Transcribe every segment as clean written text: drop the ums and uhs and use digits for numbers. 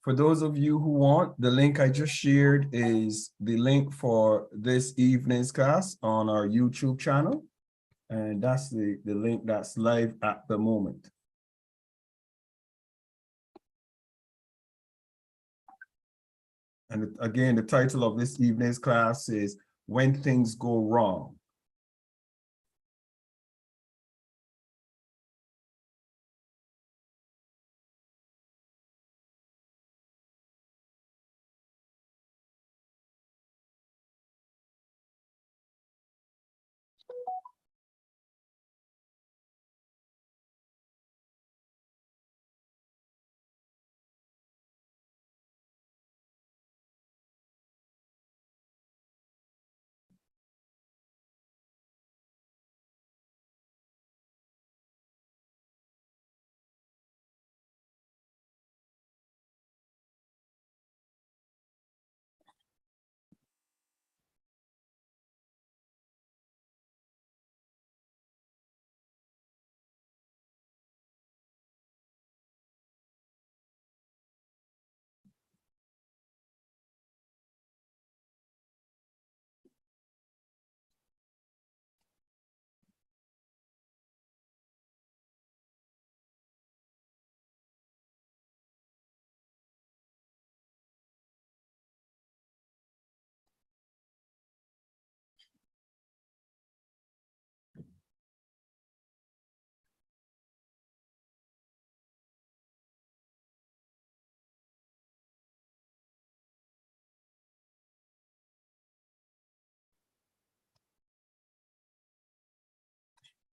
For those of you who want, the link I just shared is the link for this evening's class on our YouTube channel. And that's the link that's live at the moment. And again, the title of this evening's class is When Things Go Wrong.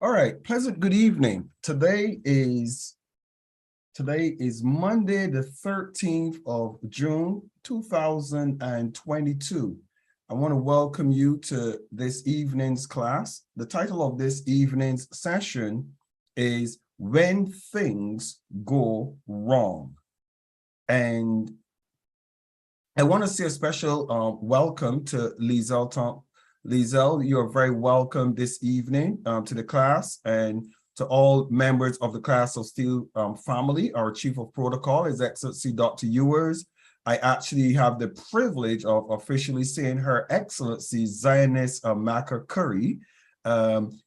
All right, pleasant good evening. Today is Monday, the 13th of June, 2022. I want to welcome you to this evening's class. The title of this evening's session is When Things Go Wrong. And I want to say a special welcome to Lizelle. Lizelle, you're very welcome this evening to the class, and to all members of the class of Steele family. Our Chief of Protocol, His Excellency Dr. Ewers. I actually have the privilege of officially saying Her Excellency Zionist Amaka Curry.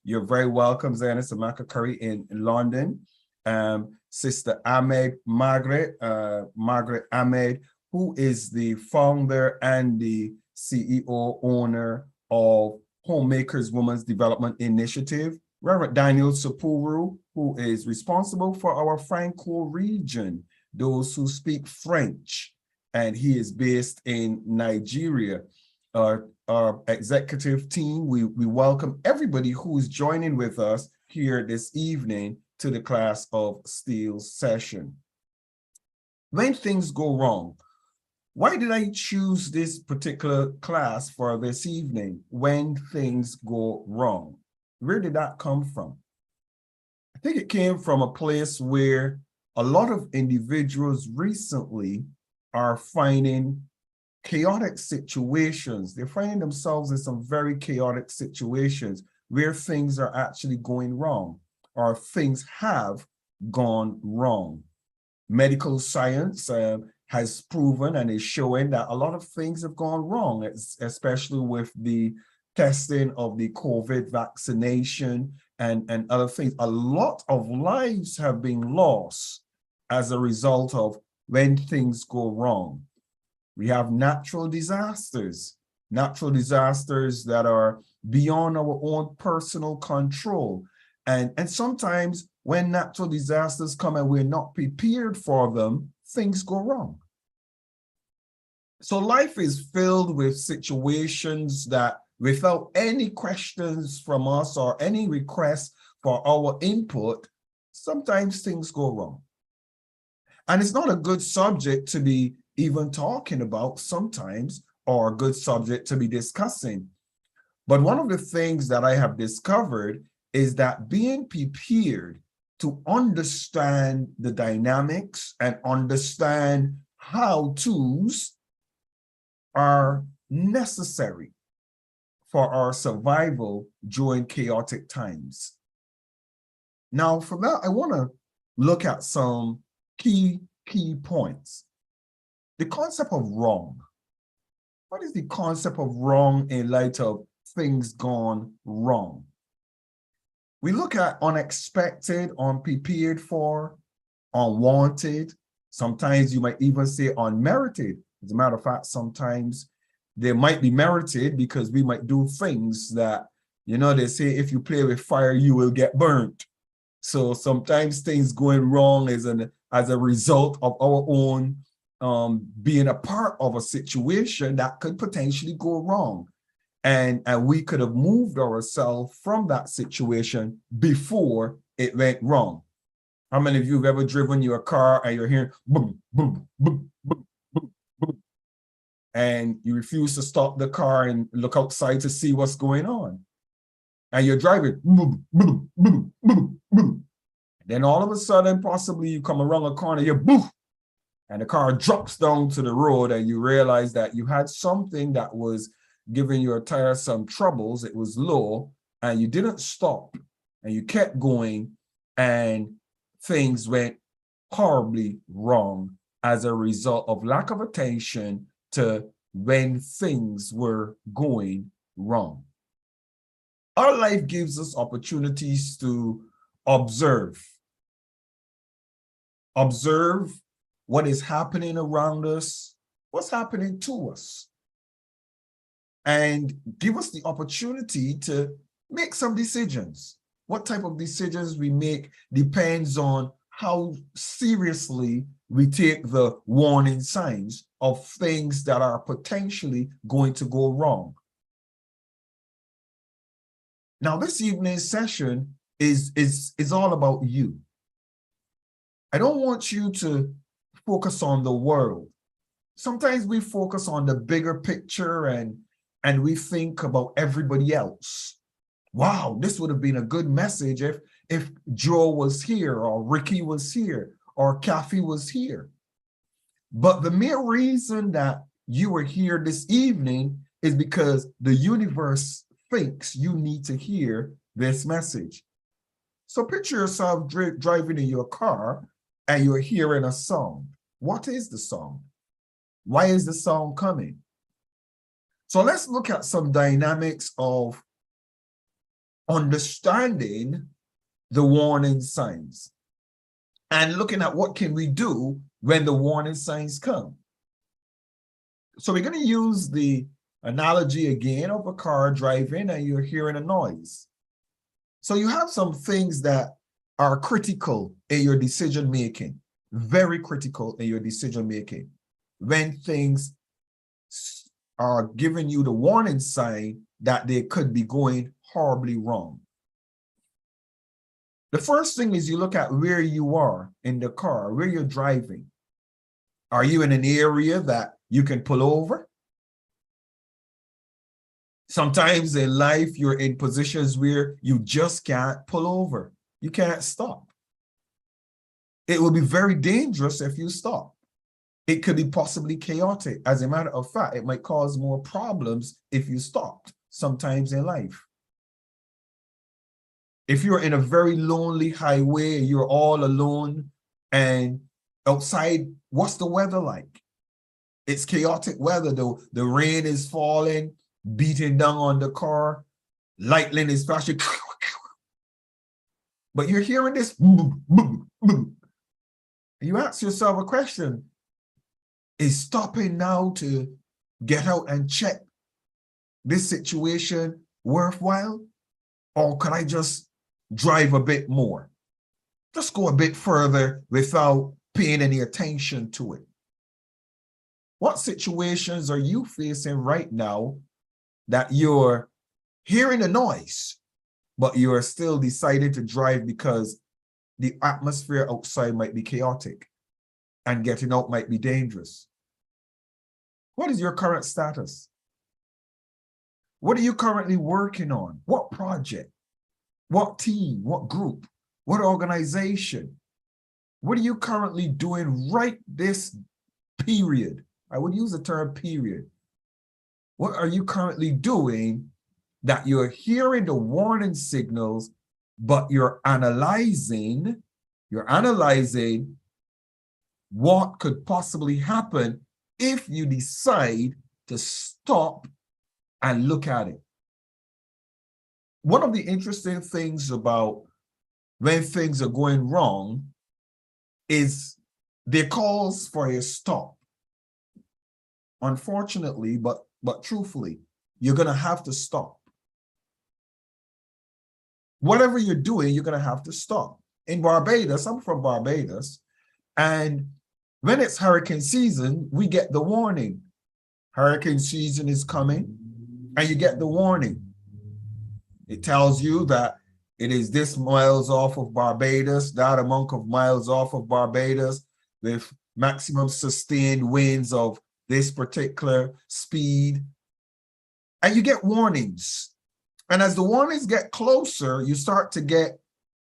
You're very welcome, Zionist Amaka Curry in London. Sister Margaret Ahmed, who is the founder and the CEO owner of Homemakers Women's Development Initiative. Reverend Daniel Sapuru, who is responsible for our Franco region, those who speak French, and he is based in Nigeria. Our executive team, we welcome everybody who is joining with us here this evening to the class of Steele's session. When things go wrong, why did I choose this particular class for this evening? When things go wrong. Where did that come from? I think it came from a place where a lot of individuals recently are finding chaotic situations. They're finding themselves in some very chaotic situations where things are actually going wrong, or things have gone wrong. Medical science has proven and is showing that a lot of things have gone wrong, especially with the testing of the COVID vaccination and other things. A lot of lives have been lost as a result of when things go wrong. We have natural disasters that are beyond our own personal control. And sometimes when natural disasters come and we're not prepared for them, things go wrong. So life is filled with situations that, without any questions from us or any requests for our input, sometimes things go wrong. And it's not a good subject to be even talking about sometimes, or a good subject to be discussing. But one of the things that I have discovered is that being prepared to understand the dynamics and understand how-tos are necessary for our survival during chaotic times. Now, for that, I want to look at some key points. The concept of wrong. What is the concept of wrong in light of things gone wrong? We look at unexpected, unprepared for, unwanted. Sometimes you might even say unmerited. As a matter of fact, sometimes they might be merited because we might do things that, they say if you play with fire, you will get burnt. So sometimes things going wrong as a result of our own being a part of a situation that could potentially go wrong. And we could have moved ourselves from that situation before it went wrong. How many of you have ever driven your car and you're hearing boom, boom, boom, boom, boom, boom, and you refuse to stop the car and look outside to see what's going on? And you're driving, boom, boom, boom, boom, boom. Then all of a sudden, possibly you come around a corner, you're boom, and the car drops down to the road and you realize that you had something that was giving your tire some troubles. It was low and you didn't stop and you kept going and things went horribly wrong as a result of lack of attention to when things were going wrong. Our life gives us opportunities to observe what is happening around us, what's happening to us, and give us the opportunity to make some decisions. What type of decisions we make depends on how seriously we take the warning signs of things that are potentially going to go wrong. Now, this evening's session is all about you. I don't want you to focus on the world. Sometimes we focus on the bigger picture and we think about everybody else. Wow, this would have been a good message if Joe was here or Ricky was here or Kathy was here. But the mere reason that you are here this evening is because the universe thinks you need to hear this message. So picture yourself driving in your car and you're hearing a song. What is the song? Why is the song coming? So let's look at some dynamics of understanding the warning signs and looking at what can we do when the warning signs come. So we're going to use the analogy again of a car driving and you're hearing a noise. So you have some things that are critical in your decision making, very critical in your decision making. When things are giving you the warning sign that they could be going horribly wrong. The first thing is you look at where you are in the car, where you're driving. Are you in an area that you can pull over? Sometimes in life, you're in positions where you just can't pull over. You can't stop. It will be very dangerous if you stop. It could be possibly chaotic. As a matter of fact, it might cause more problems if you stopped sometimes in life. If you're in a very lonely highway, you're all alone, and outside, what's the weather like? It's chaotic weather. The rain is falling, beating down on the car, lightning is flashing. But you're hearing this boom, boom, boom. You ask yourself a question. Is stopping now to get out and check this situation worthwhile? Or could I just drive a bit more? Just go a bit further without paying any attention to it. What situations are you facing right now that you're hearing a noise, but you're still deciding to drive because the atmosphere outside might be chaotic and getting out might be dangerous? What is your current status? What are you currently working on? What project? What team? What group? What organization? What are you currently doing right this period? I would use the term period. What are you currently doing that you're hearing the warning signals, but you're analyzing what could possibly happen if you decide to stop and look at it. One of the interesting things about when things are going wrong is there calls for a stop. Unfortunately, but truthfully, you're going to have to stop. Whatever you're doing, you're going to have to stop. In Barbados, I'm from Barbados, and when it's hurricane season, we get the warning. Hurricane season is coming, and you get the warning. It tells you that it is this miles off of Barbados, that amount of miles off of Barbados, with maximum sustained winds of this particular speed. And you get warnings. And as the warnings get closer, you start to get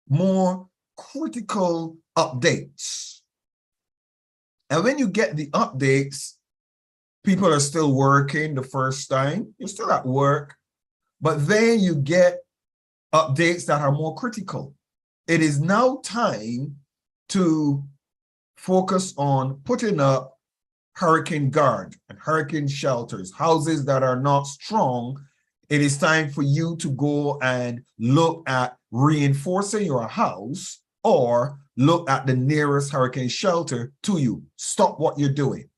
more critical updates. And when you get the updates, people are still working the first time. You're still at work. But then you get updates that are more critical. It is now time to focus on putting up hurricane guard and hurricane shelters, houses that are not strong. It is time for you to go and look at reinforcing your house or look at the nearest hurricane shelter to you. Stop what you're doing.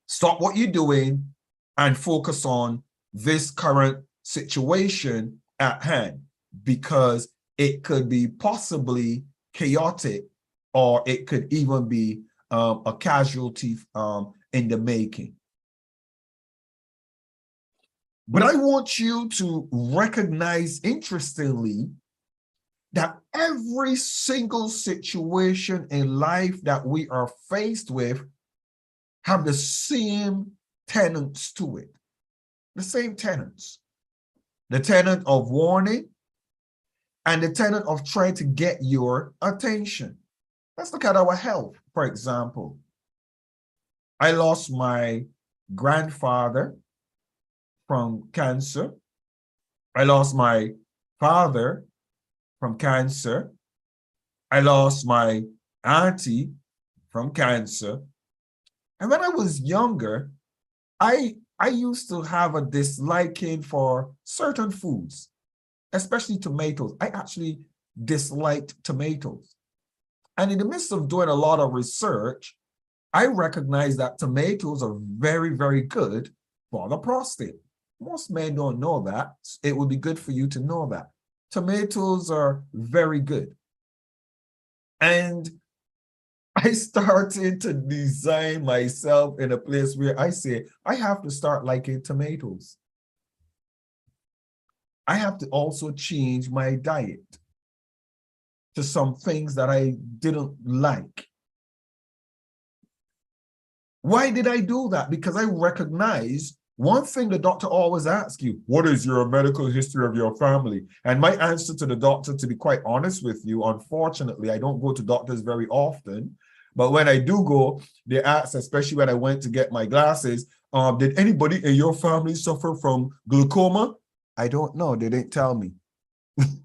Stop what you're doing and focus on this current situation at hand, because it could be possibly chaotic, or it could even be a casualty in the making. But I want you to recognize, interestingly, that every single situation in life that we are faced with have the same tenets to it. The same tenets. The tenet of warning and the tenet of trying to get your attention. Let's look at our health, for example. I lost my grandfather from cancer. I lost my father from cancer. I lost my auntie from cancer. And when I was younger, I used to have a disliking for certain foods, especially tomatoes. I actually disliked tomatoes. And in the midst of doing a lot of research, I recognized that tomatoes are very, very good for the prostate. Most men don't know that. It would be good for you to know that. Tomatoes are very good. And I started to design myself in a place where I say, I have to start liking tomatoes. I have to also change my diet to some things that I didn't like. Why did I do that? Because I recognize one thing the doctor always asks you, what is your medical history of your family? And my answer to the doctor, to be quite honest with you, unfortunately, I don't go to doctors very often. But when I do go, they ask, especially when I went to get my glasses, did anybody in your family suffer from glaucoma? I don't know. They didn't tell me.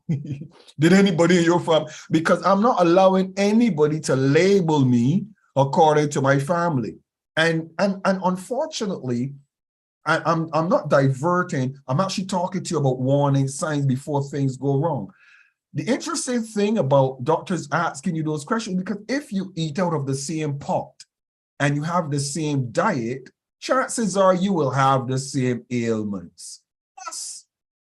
Did anybody in your family? Because I'm not allowing anybody to label me according to my family. And unfortunately, I'm not diverting. I'm actually talking to you about warning signs before things go wrong. The interesting thing about doctors asking you those questions, because if you eat out of the same pot and you have the same diet, chances are you will have the same ailments. That's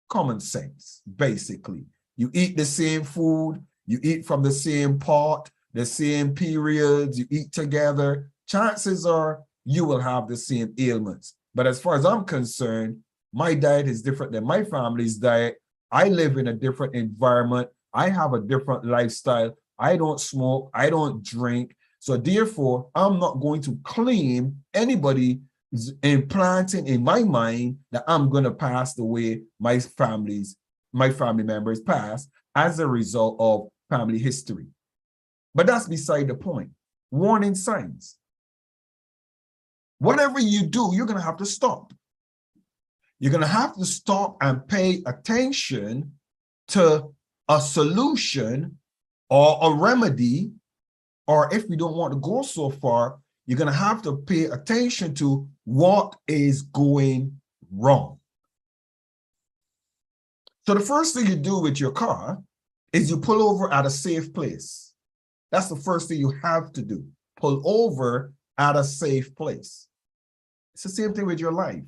common sense, basically. You eat the same food, you eat from the same pot, the same periods, you eat together, chances are you will have the same ailments. But as far as I'm concerned, my diet is different than my family's diet. I live in a different environment. I have a different lifestyle. I don't smoke. I don't drink. So therefore, I'm not going to claim anybody is implanting in my mind that I'm going to pass the way my family members pass as a result of family history. But that's beside the point. Warning signs. Whatever you do, you're going to have to stop. You're going to have to stop and pay attention to a solution or a remedy or if we don't want to go so far, you're going to have to pay attention to what is going wrong. So the first thing you do with your car is you pull over at a safe place. That's the first thing you have to do. Pull over at a safe place. It's the same thing with your life.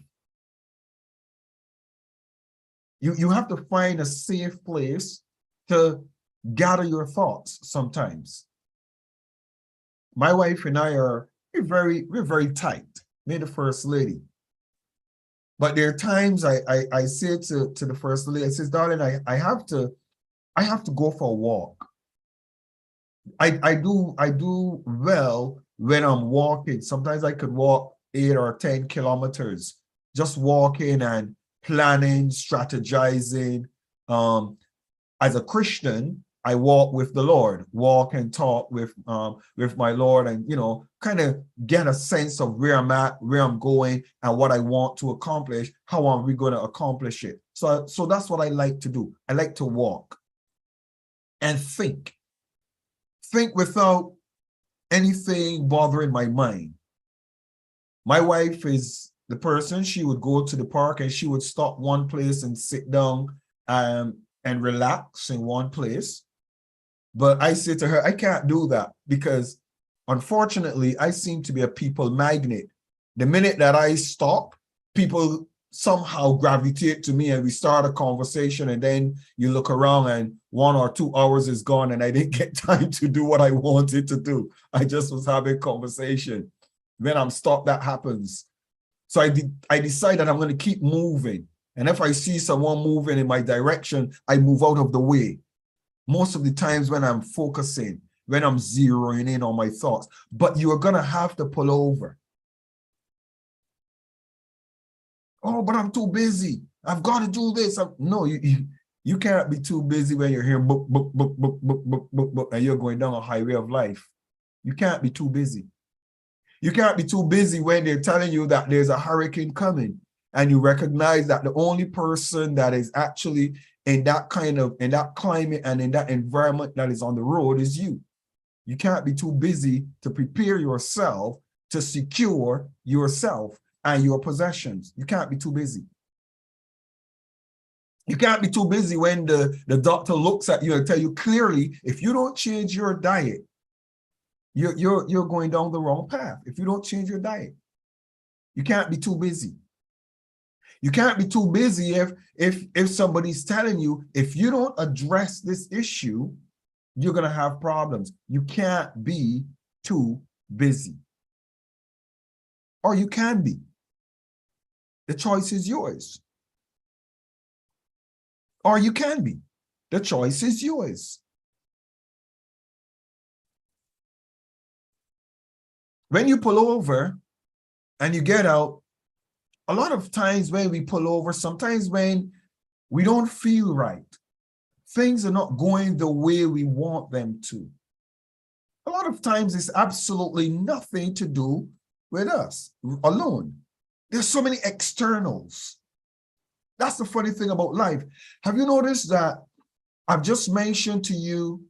You have to find a safe place to gather your thoughts sometimes. My wife and I we're very tight. Me, the first lady. But there are times I say to the first lady, I says, darling, I have to go for a walk. I do well when I'm walking. Sometimes I could walk 8 or 10 kilometers, just walking and planning, strategizing. As a Christian, I walk with the Lord, walk and talk with my Lord, and kind of get a sense of where I'm at, where I'm going, and what I want to accomplish. How are we going to accomplish it? So that's what I like to do. I like to walk and think without anything bothering my mind. My wife is the person, she would go to the park and she would stop one place and sit down and relax in one place. But I say to her, I can't do that because unfortunately, I seem to be a people magnet. The minute that I stop, people somehow gravitate to me and we start a conversation, and then you look around and 1 or 2 hours is gone and I didn't get time to do what I wanted to do. I just was having conversation. When I'm stopped, that happens. So I decided I'm going to keep moving. And if I see someone moving in my direction, I move out of the way. Most of the times when I'm focusing, when I'm zeroing in on my thoughts, but you're going to have to pull over. Oh, but I'm too busy. I've got to do this. No, you can't be too busy when you're hearing book, book, book, book, book, book, book, book, and you're going down a highway of life. You can't be too busy. You can't be too busy when they're telling you that there's a hurricane coming, and you recognize that the only person that is actually in that climate and in that environment that is on the road is you. You can't be too busy to prepare yourself to secure yourself and your possessions. You can't be too busy. You can't be too busy when the doctor looks at you and tell you clearly, if you don't change your diet, you're going down the wrong path. If you don't change your diet, you can't be too busy. You can't be too busy if somebody's telling you, if you don't address this issue, you're going to have problems. You can't be too busy. Or you can be. The choice is yours. Or you can be. The choice is yours. When you pull over and you get out, a lot of times when we pull over, sometimes when we don't feel right, things are not going the way we want them to. A lot of times it's absolutely nothing to do with us alone. There's so many externals. That's the funny thing about life. Have you noticed that I've just mentioned to you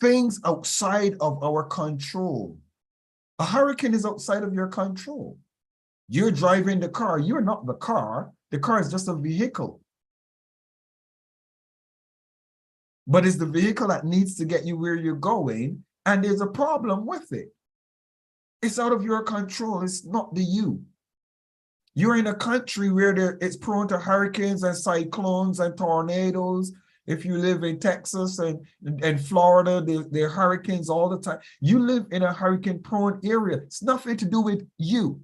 things outside of our control? A hurricane is outside of your control. You're driving the car. You're not the car. The car is just a vehicle. But it's the vehicle that needs to get you where you're going, and there's a problem with it. It's out of your control. It's not the you. You're in a country where it's prone to hurricanes and cyclones and tornadoes. If you live in Texas and Florida, there are hurricanes all the time. You live in a hurricane-prone area. It's nothing to do with you.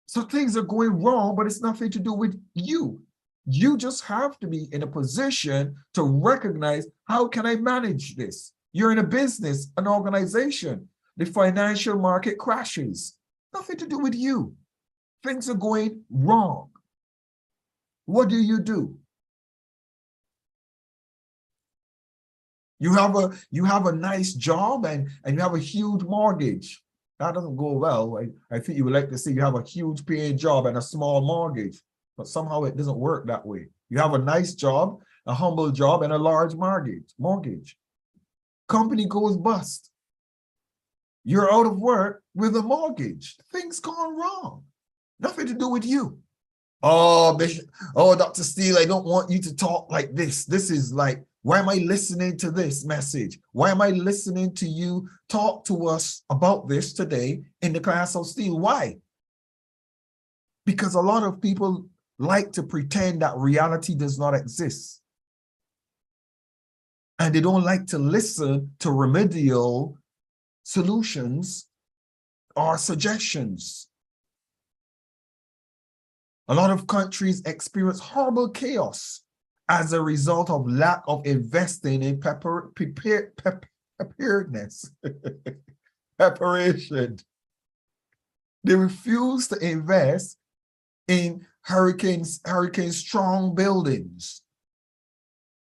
So things are going wrong, but it's nothing to do with you. You just have to be in a position to recognize, how can I manage this? You're in a business, an organization. The financial market crashes. Nothing to do with you. Things are going wrong. What do? You have a nice job and you have a huge mortgage. That doesn't go well. I think you would like to see you have a huge paying job and a small mortgage, but somehow it doesn't work that way. You have a nice job, a humble job, and a large mortgage. Company goes bust. You're out of work with a mortgage. Things gone wrong. Nothing to do with you. Oh, Bishop. Oh, Dr. Steele, I don't want you to talk like this. This is like, why am I listening to this message? Why am I listening to you talk to us about this today in the class of Steele? Why? Because a lot of people like to pretend that reality does not exist. And they don't like to listen to remedial solutions or suggestions. A lot of countries experience horrible chaos as a result of lack of investing in preparedness, preparation. They refuse to invest in hurricane strong buildings.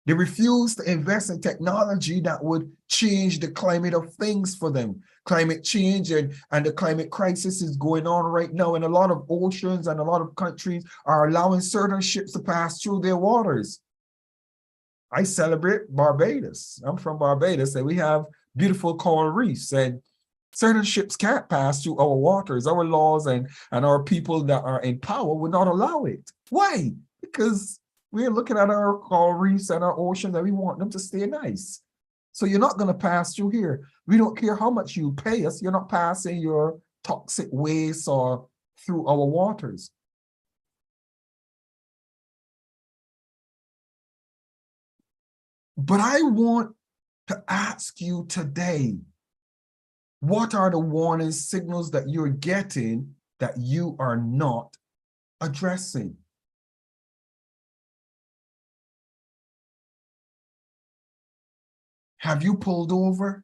They refuse to invest in technology that would change the climate of things for them. Climate change and the climate crisis is going on right now, and a lot of oceans and a lot of countries are allowing certain ships to pass through their waters. I celebrate Barbados. I'm from Barbados, and we have beautiful coral reefs, and certain ships can't pass through our waters. Our laws and our people that are in power would not allow it. Why? Because we're looking at our coral reefs and our oceans and we want them to stay nice. So you're not going to pass through here. We don't care how much you pay us. You're not passing your toxic waste or through our waters. But I want to ask you today, what are the warning signals that you're getting that you are not addressing? Have you pulled over?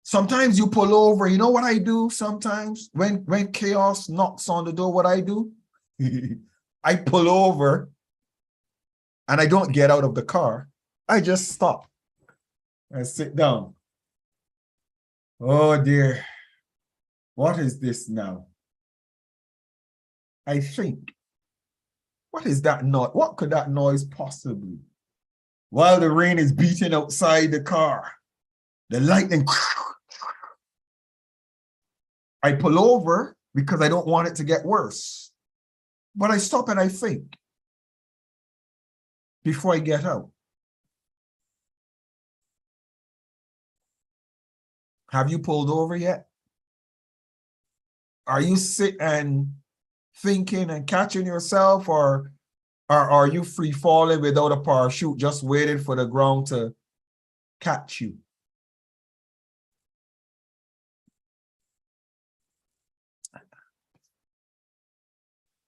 Sometimes you pull over. You know what I do sometimes? When chaos knocks on the door, what I do? I pull over and I don't get out of the car. I just stop and sit down. Oh dear, what is this now? I think, what is that noise? What could that noise possibly? While the rain is beating outside the car, the lightning. I pull over because I don't want it to get worse. But I stop and I think before I get out. Have you pulled over yet? Are you sitting and thinking and catching yourself, or are you free falling without a parachute, just waiting for the ground to catch you?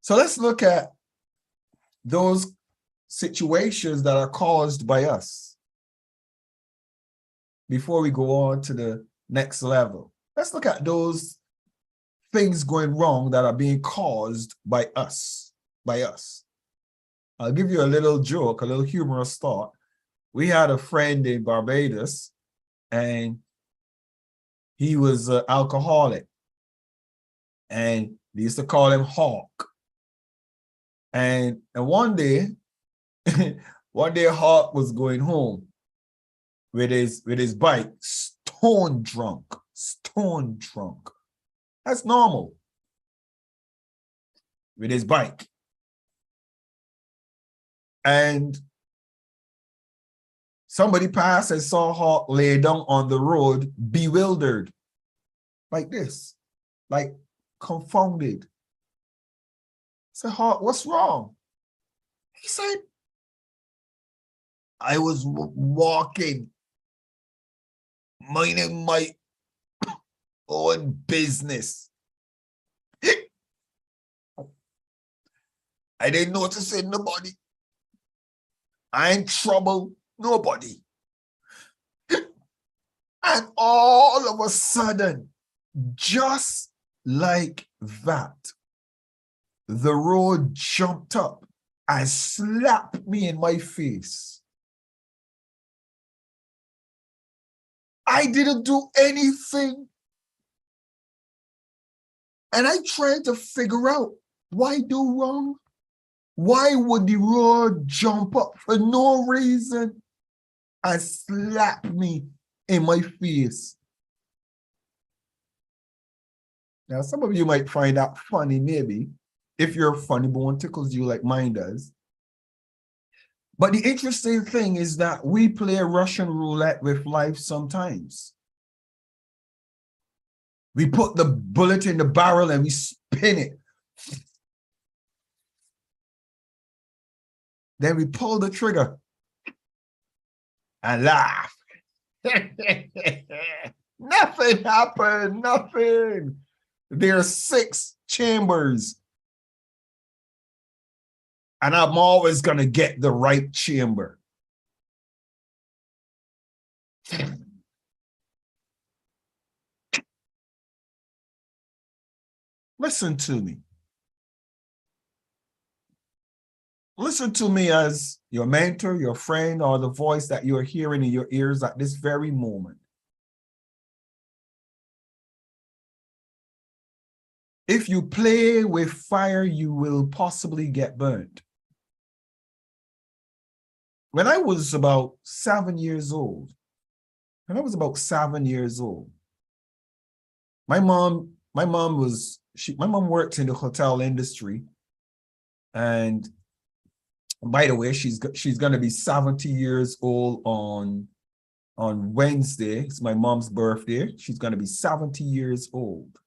So let's look at those situations that are caused by us before we go on to the next level. Let's look at those things going wrong that are being caused by us, I'll give you a little joke, a little humorous thought. We had a friend in Barbados, and he was an alcoholic, and they used to call him Hawk. And one day, Hawk was going home with his bike, stone drunk. That's normal. With his bike. And somebody passed and saw Hawk lay down on the road, bewildered, like this, like confounded. I said, Hawk, what's wrong? He said, I was walking, minding my own business. I didn't notice anybody. I ain't trouble nobody. And all of a sudden, just like that, the road jumped up and slapped me in my face. I didn't do anything. And I tried to figure out, why do wrong? Why would the road jump up for no reason? and slapped me in my face. Now, some of you might find that funny, maybe, if your funny bone tickles you like mine does. But the interesting thing is that we play Russian roulette with life sometimes. We put the bullet in the barrel and we spin it. Then we pull the trigger and laugh. Nothing happened, nothing. There are 6 chambers. And I'm always going to get the right chamber. Listen to me. Listen to me as your mentor, your friend, or the voice that you're hearing in your ears at this very moment. If you play with fire, you will possibly get burnt. When I was about 7 years old, my mom worked in the hotel industry. And by the way, she's going to be 70 years old on Wednesday. It's my mom's birthday. She's going to be 70 years old.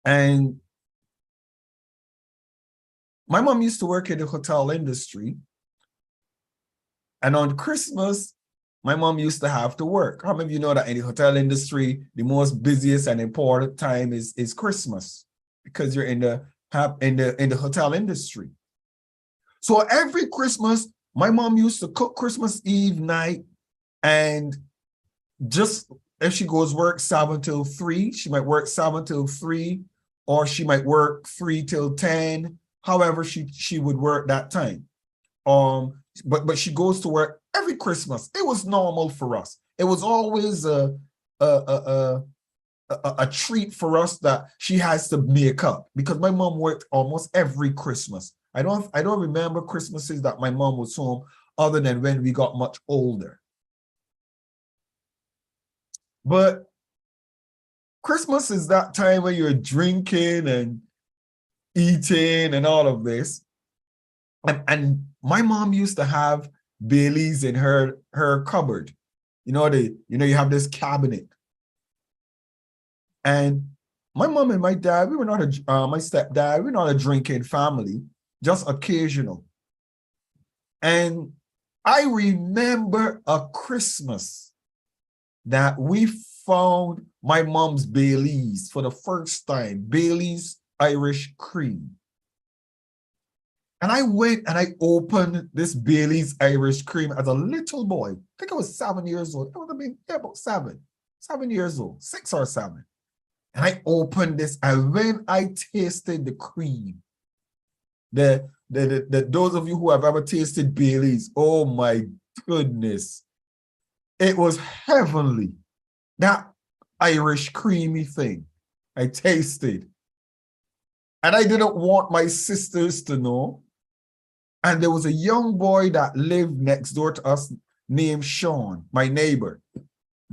And my mom used to work in the hotel industry. And on Christmas, my mom used to have to work. How many of you know that in the hotel industry, the most busiest and important time is Christmas, because you're in the hotel industry. So every Christmas, my mom used to cook Christmas Eve night, and just if she goes work 7 till 3, she might work 7 till 3, or she might work 3 till 10. However, she would work that time. But she goes to work every Christmas. It was normal for us. It was always a treat for us that she has to make up, because my mom worked almost every Christmas. I don't remember Christmases that my mom was home other than when we got much older. But Christmas is that time when you're drinking and eating and all of this. And my mom used to have Baileys in her cupboard. You you have this cabinet. And my mom and my dad, my stepdad, we were not a drinking family, just occasional. And I remember a Christmas that we found my mom's Baileys for the first time, Baileys Irish Cream. And I went and I opened this Baileys Irish Cream as a little boy. I think I was 7 years old. I would have been about 7 years old, 6 or 7. And I opened this, and when I tasted the cream, those of you who have ever tasted Baileys, oh my goodness, it was heavenly. That Irish creamy thing I tasted. And I didn't want my sisters to know. And there was a young boy that lived next door to us named Sean, my neighbor.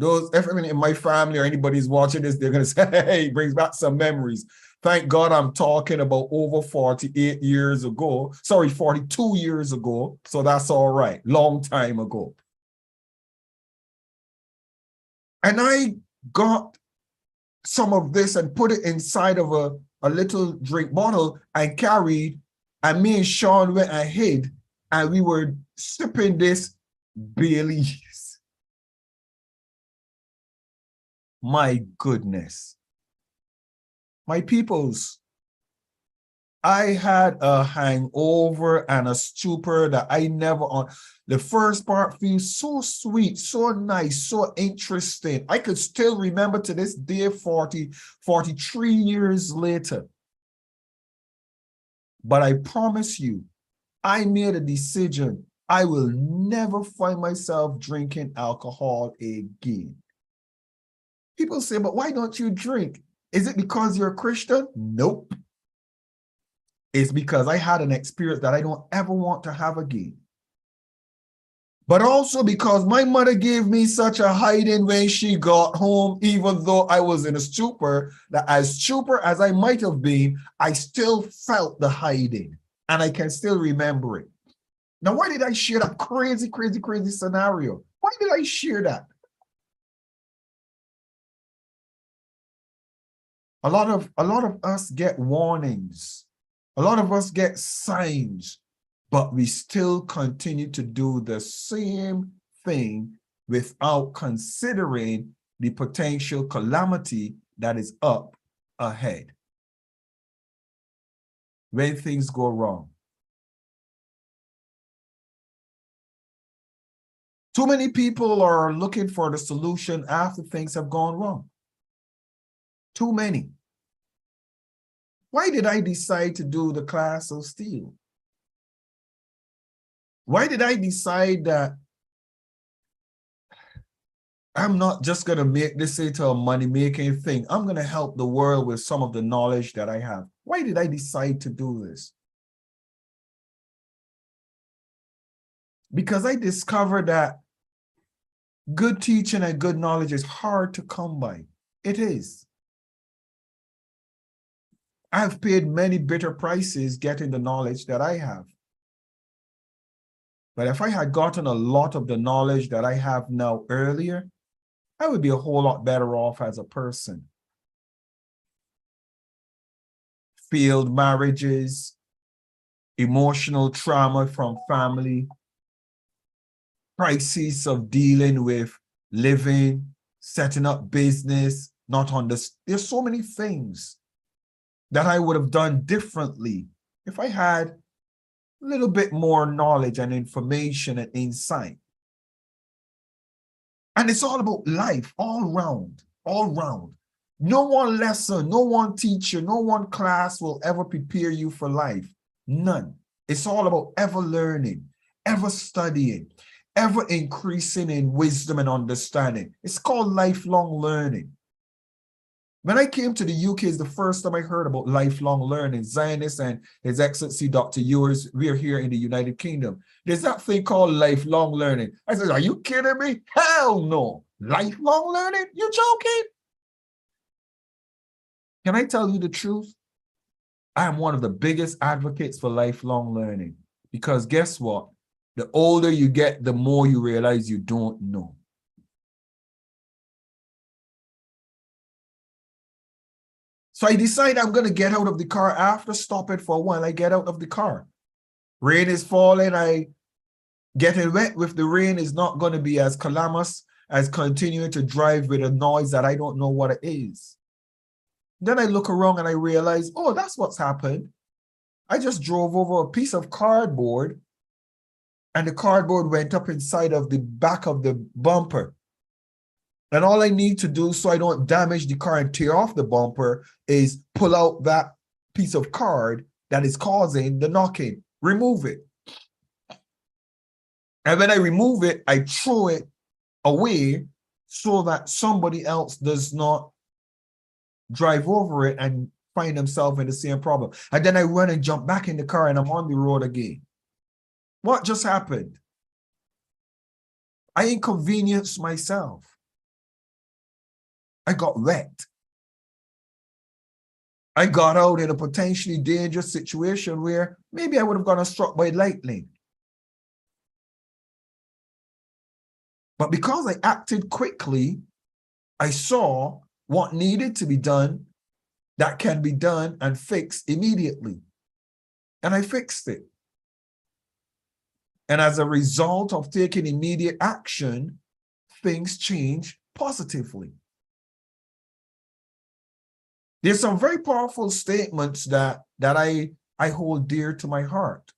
If in my family or anybody's watching this, they're going to say, hey, it brings back some memories. Thank God I'm talking about over 48 years ago. Sorry, 42 years ago. So that's all right. Long time ago. And I got some of this and put it inside of a little drink bottle and carried. And me and Sean went and hid. And we were sipping this Baileys. My goodness. My peoples, I had a hangover and a stupor that I never the first part feels so sweet, so nice, so interesting. I could still remember to this day, 43 years later. But I promise you, I made a decision. I will never find myself drinking alcohol again. People say, but why don't you drink? Is it because you're a Christian? Nope. It's because I had an experience that I don't ever want to have again. But also because my mother gave me such a hiding when she got home, even though I was in a stupor, that as stupor as I might have been, I still felt the hiding and I can still remember it. Now, why did I share that crazy scenario? Why did I share that? A lot of us get warnings. A lot of us get signs, but we still continue to do the same thing without considering the potential calamity that is up ahead. When things go wrong. Too many people are looking for the solution after things have gone wrong. Too many. Why did I decide to do the class of Steele? Why did I decide that I'm not just going to make this into a money-making thing? I'm going to help the world with some of the knowledge that I have. Why did I decide to do this? Because I discovered that good teaching and good knowledge is hard to come by. It is. I've paid many bitter prices getting the knowledge that I have. But if I had gotten a lot of the knowledge that I have now earlier, I would be a whole lot better off as a person. Failed marriages, emotional trauma from family, crises of dealing with living, setting up business, not on this. There's so many things that I would have done differently if I had a little bit more knowledge and information and insight. And it's all about life, all round, all round. No one lesson, no one teacher, no one class will ever prepare you for life. None. It's all about ever learning, ever studying, ever increasing in wisdom and understanding. It's called lifelong learning. When I came to the UK, it's the first time I heard about lifelong learning. Zionist and His Excellency Dr. Ewers, we're here in the United Kingdom. There's that thing called lifelong learning. I said, are you kidding me? Hell no. Lifelong learning? You joking? Can I tell you the truth? I am one of the biggest advocates for lifelong learning because guess what? The older you get, the more you realize you don't know. So I decide I'm going to get out of the car. After stopping for a while, I get out of the car. Rain is falling. Getting wet with the rain is not going to be as calamitous as continuing to drive with a noise that I don't know what it is. Then I look around and I realize, oh, that's what's happened. I just drove over a piece of cardboard and the cardboard went up inside of the back of the bumper. And all I need to do so I don't damage the car and tear off the bumper is pull out that piece of card that is causing the knocking, remove it. And when I remove it, I throw it away so that somebody else does not drive over it and find themselves in the same problem. And then I run and jump back in the car and I'm on the road again. What just happened? I inconvenienced myself. I got wet. I got out in a potentially dangerous situation where maybe I would have gotten struck by lightning. But because I acted quickly, I saw what needed to be done that can be done and fixed immediately. And I fixed it. And as a result of taking immediate action, things change positively. There's some very powerful statements that I hold dear to my heart.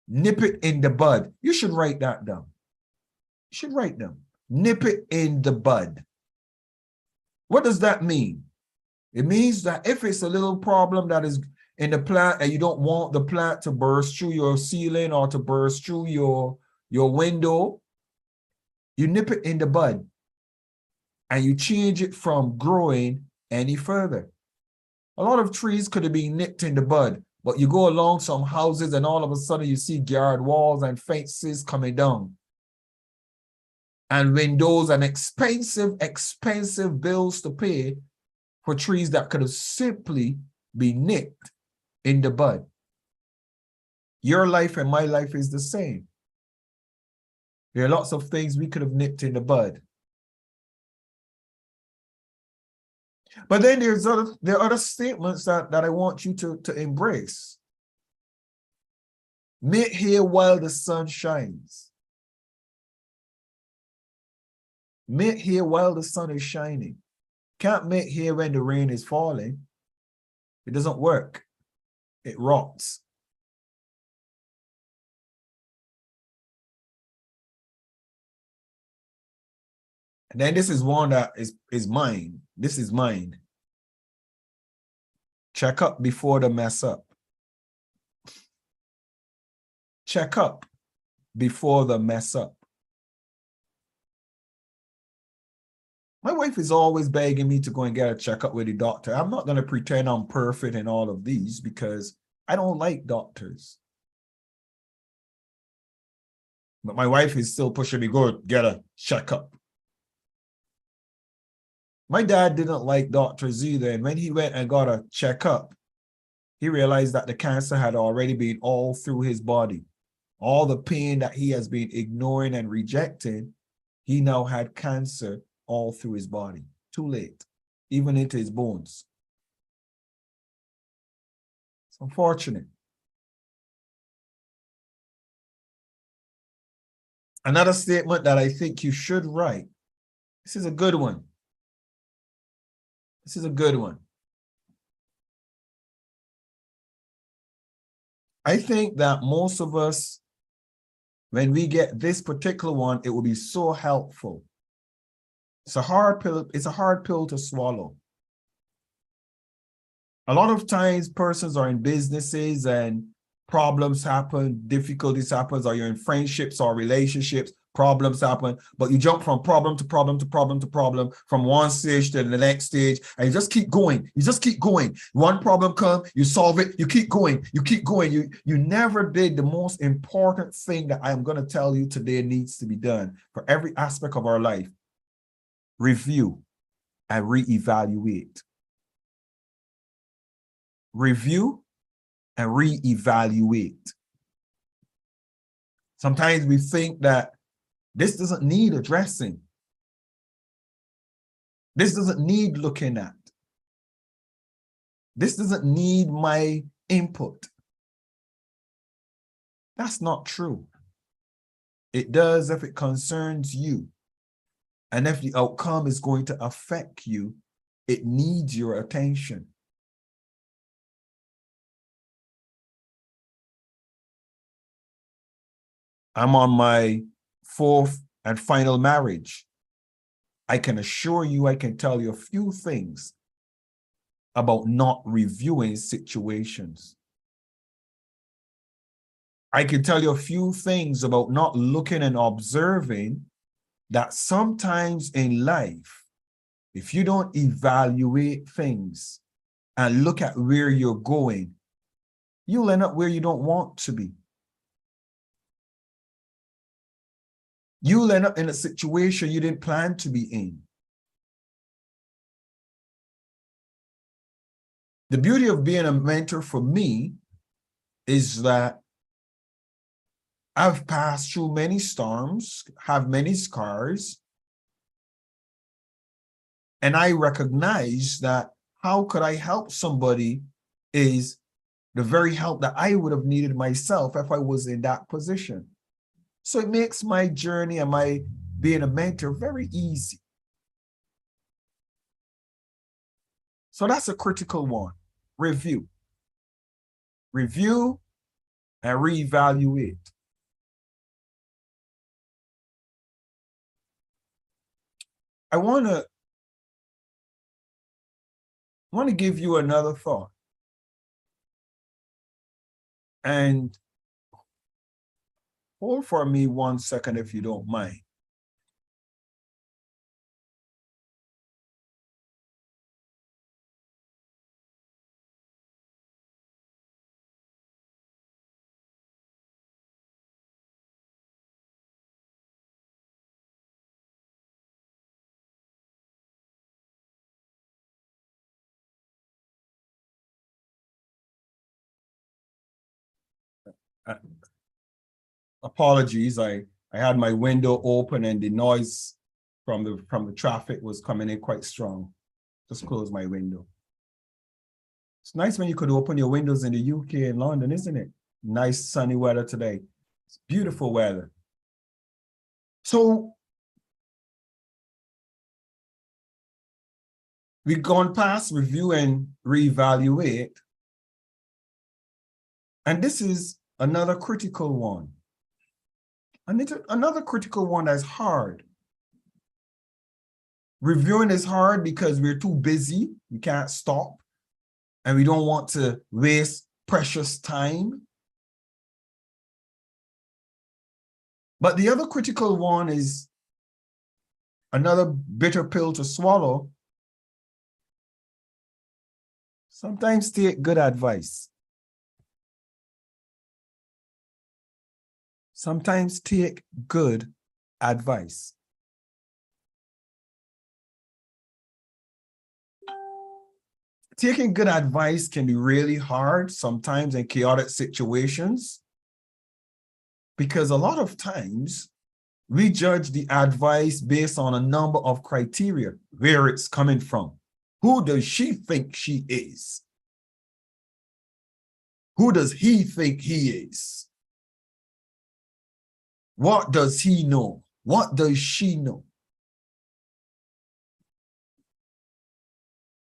Nip it in the bud. You should write that down. You should write them. Nip it in the bud. What does that mean? It means that if it's a little problem that is in the plant and you don't want the plant to burst through your ceiling or to burst through your window, you nip it in the bud and you change it from growing any further. A lot of trees could have been nipped in the bud, but you go along some houses and all of a sudden you see guard walls and fences coming down. and windows and expensive bills to pay for trees that could have simply been nipped in the bud. Your life and my life is the same. There are lots of things we could have nipped in the bud. But then there are other statements that I want you to embrace. Make hay while the sun shines. Make hay while the sun is shining. Can't make hay when the rain is falling. It doesn't work. It rots. And then this is one that is mine. This is mine. Check up before the mess up. Check up before the mess up. My wife is always begging me to go and get a checkup with the doctor. I'm not going to pretend I'm perfect in all of these because I don't like doctors. But my wife is still pushing me, go get a checkup. My dad didn't like doctors either. And when he went and got a checkup, he realized that the cancer had already been all through his body. All the pain that he has been ignoring and rejecting, he now had cancer all through his body. Too late, even into his bones. It's unfortunate. Another statement that I think you should write. This is a good one. This is a good one. I think that most of us, when we get this particular one, it will be so helpful. It's a hard pill to swallow. A lot of times persons are in businesses and problems happen, difficulties happen, or you're in friendships or relationships, problems happen, but you jump from problem to problem to problem to problem, from one stage to the next stage, and you just keep going. You just keep going. One problem comes, you solve it, you keep going, you keep going. You never did the most important thing that I am going to tell you today needs to be done for every aspect of our life. Review and reevaluate. Review and reevaluate. Sometimes we think that this doesn't need addressing. This doesn't need looking at. This doesn't need my input. That's not true. It does if it concerns you. And if the outcome is going to affect you, it needs your attention. I'm on my 4th and final marriage. I can assure you, I can tell you a few things about not reviewing situations. I can tell you a few things about not looking and observing that sometimes in life, if you don't evaluate things and look at where you're going, you'll end up where you don't want to be. You'll end up in a situation you didn't plan to be in. The beauty of being a mentor for me is that I've passed through many storms, have many scars, and I recognize that how could I help somebody is the very help that I would have needed myself if I was in that position. So it makes my journey and my being a mentor very easy. So that's a critical one. Review. Review and reevaluate. I want to give you another thought. And hold for me 1 second if you don't mind. uh, apologies. I had my window open and the noise from the traffic was coming in quite strong. Just close my window. It's nice when you could open your windows in the UK and London, isn't it? Nice sunny weather today. It's beautiful weather. So we've gone past review and reevaluate. And this is another critical one. And it's another critical one that's hard. Reviewing is hard because we're too busy. We can't stop. And we don't want to waste precious time. But the other critical one is another bitter pill to swallow. Sometimes take good advice. Sometimes take good advice. Taking good advice can be really hard sometimes in chaotic situations, because a lot of times we judge the advice based on a number of criteria, where it's coming from. Who does she think she is? Who does he think he is? What does he know? What does she know?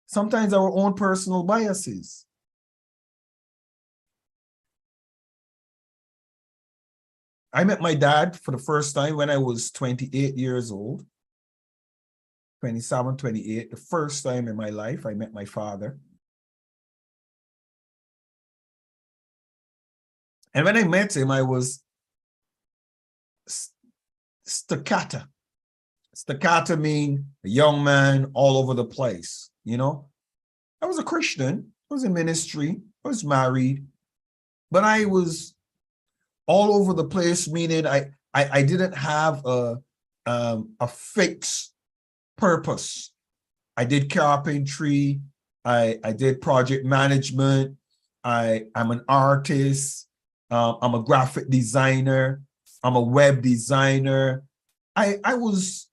Sometimes our own personal biases. I met my dad for the first time when I was 28 years old. 27, 28, the first time in my life I met my father. And when I met him, I was staccato. Staccato mean a young man all over the place, you know? I was a Christian, I was in ministry, I was married, but I was all over the place, meaning I didn't have a fixed purpose. I did carpentry, I did project management, I'm an artist, I'm a graphic designer, I'm a web designer. I was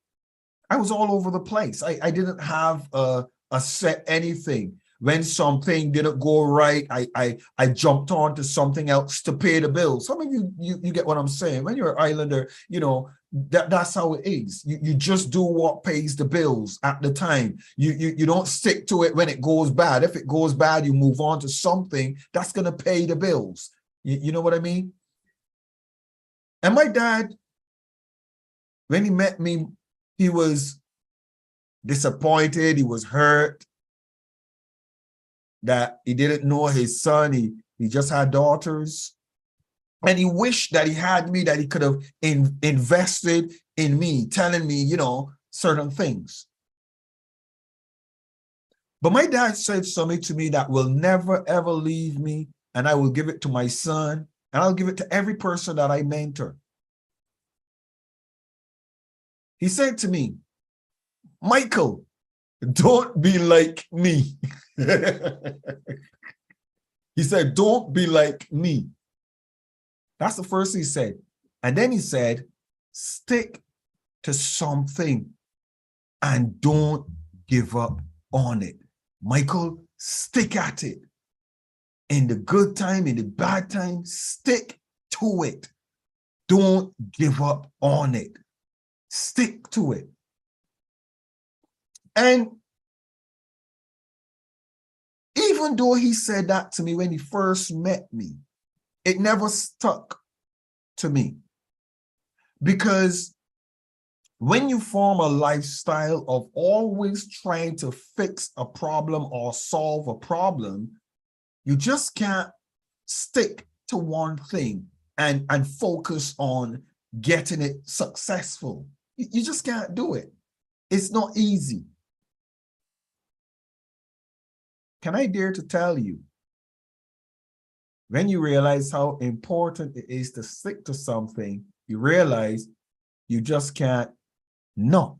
all over the place. I didn't have a set anything. When something didn't go right, I jumped on to something else to pay the bills. Some of you get what I'm saying. When you're an islander, you know, that's how it is. You just do what pays the bills at the time. You don't stick to it when it goes bad. If it goes bad, you move on to something that's going to pay the bills. You know what I mean? And my dad, when he met me, he was disappointed. He was hurt that he didn't know his son. He just had daughters. And he wished that he had me, that he could have invested in me, telling me, you know, certain things. But my dad said something to me that will never, ever leave me. And I will give it to my son. And I'll give it to every person that I mentor. He said to me, Michael, don't be like me. He said, don't be like me. That's the first thing he said. And then he said, stick to something and don't give up on it. Michael, stick at it. In the good time, in the bad time, stick to it. Don't give up on it. Stick to it. And even though he said that to me when he first met me, it never stuck to me. Because when you form a lifestyle of always trying to fix a problem or solve a problem, you just can't stick to one thing and focus on getting it successful. You just can't do it. It's not easy. Can I dare to tell you, when you realize how important it is to stick to something, you realize you just can't not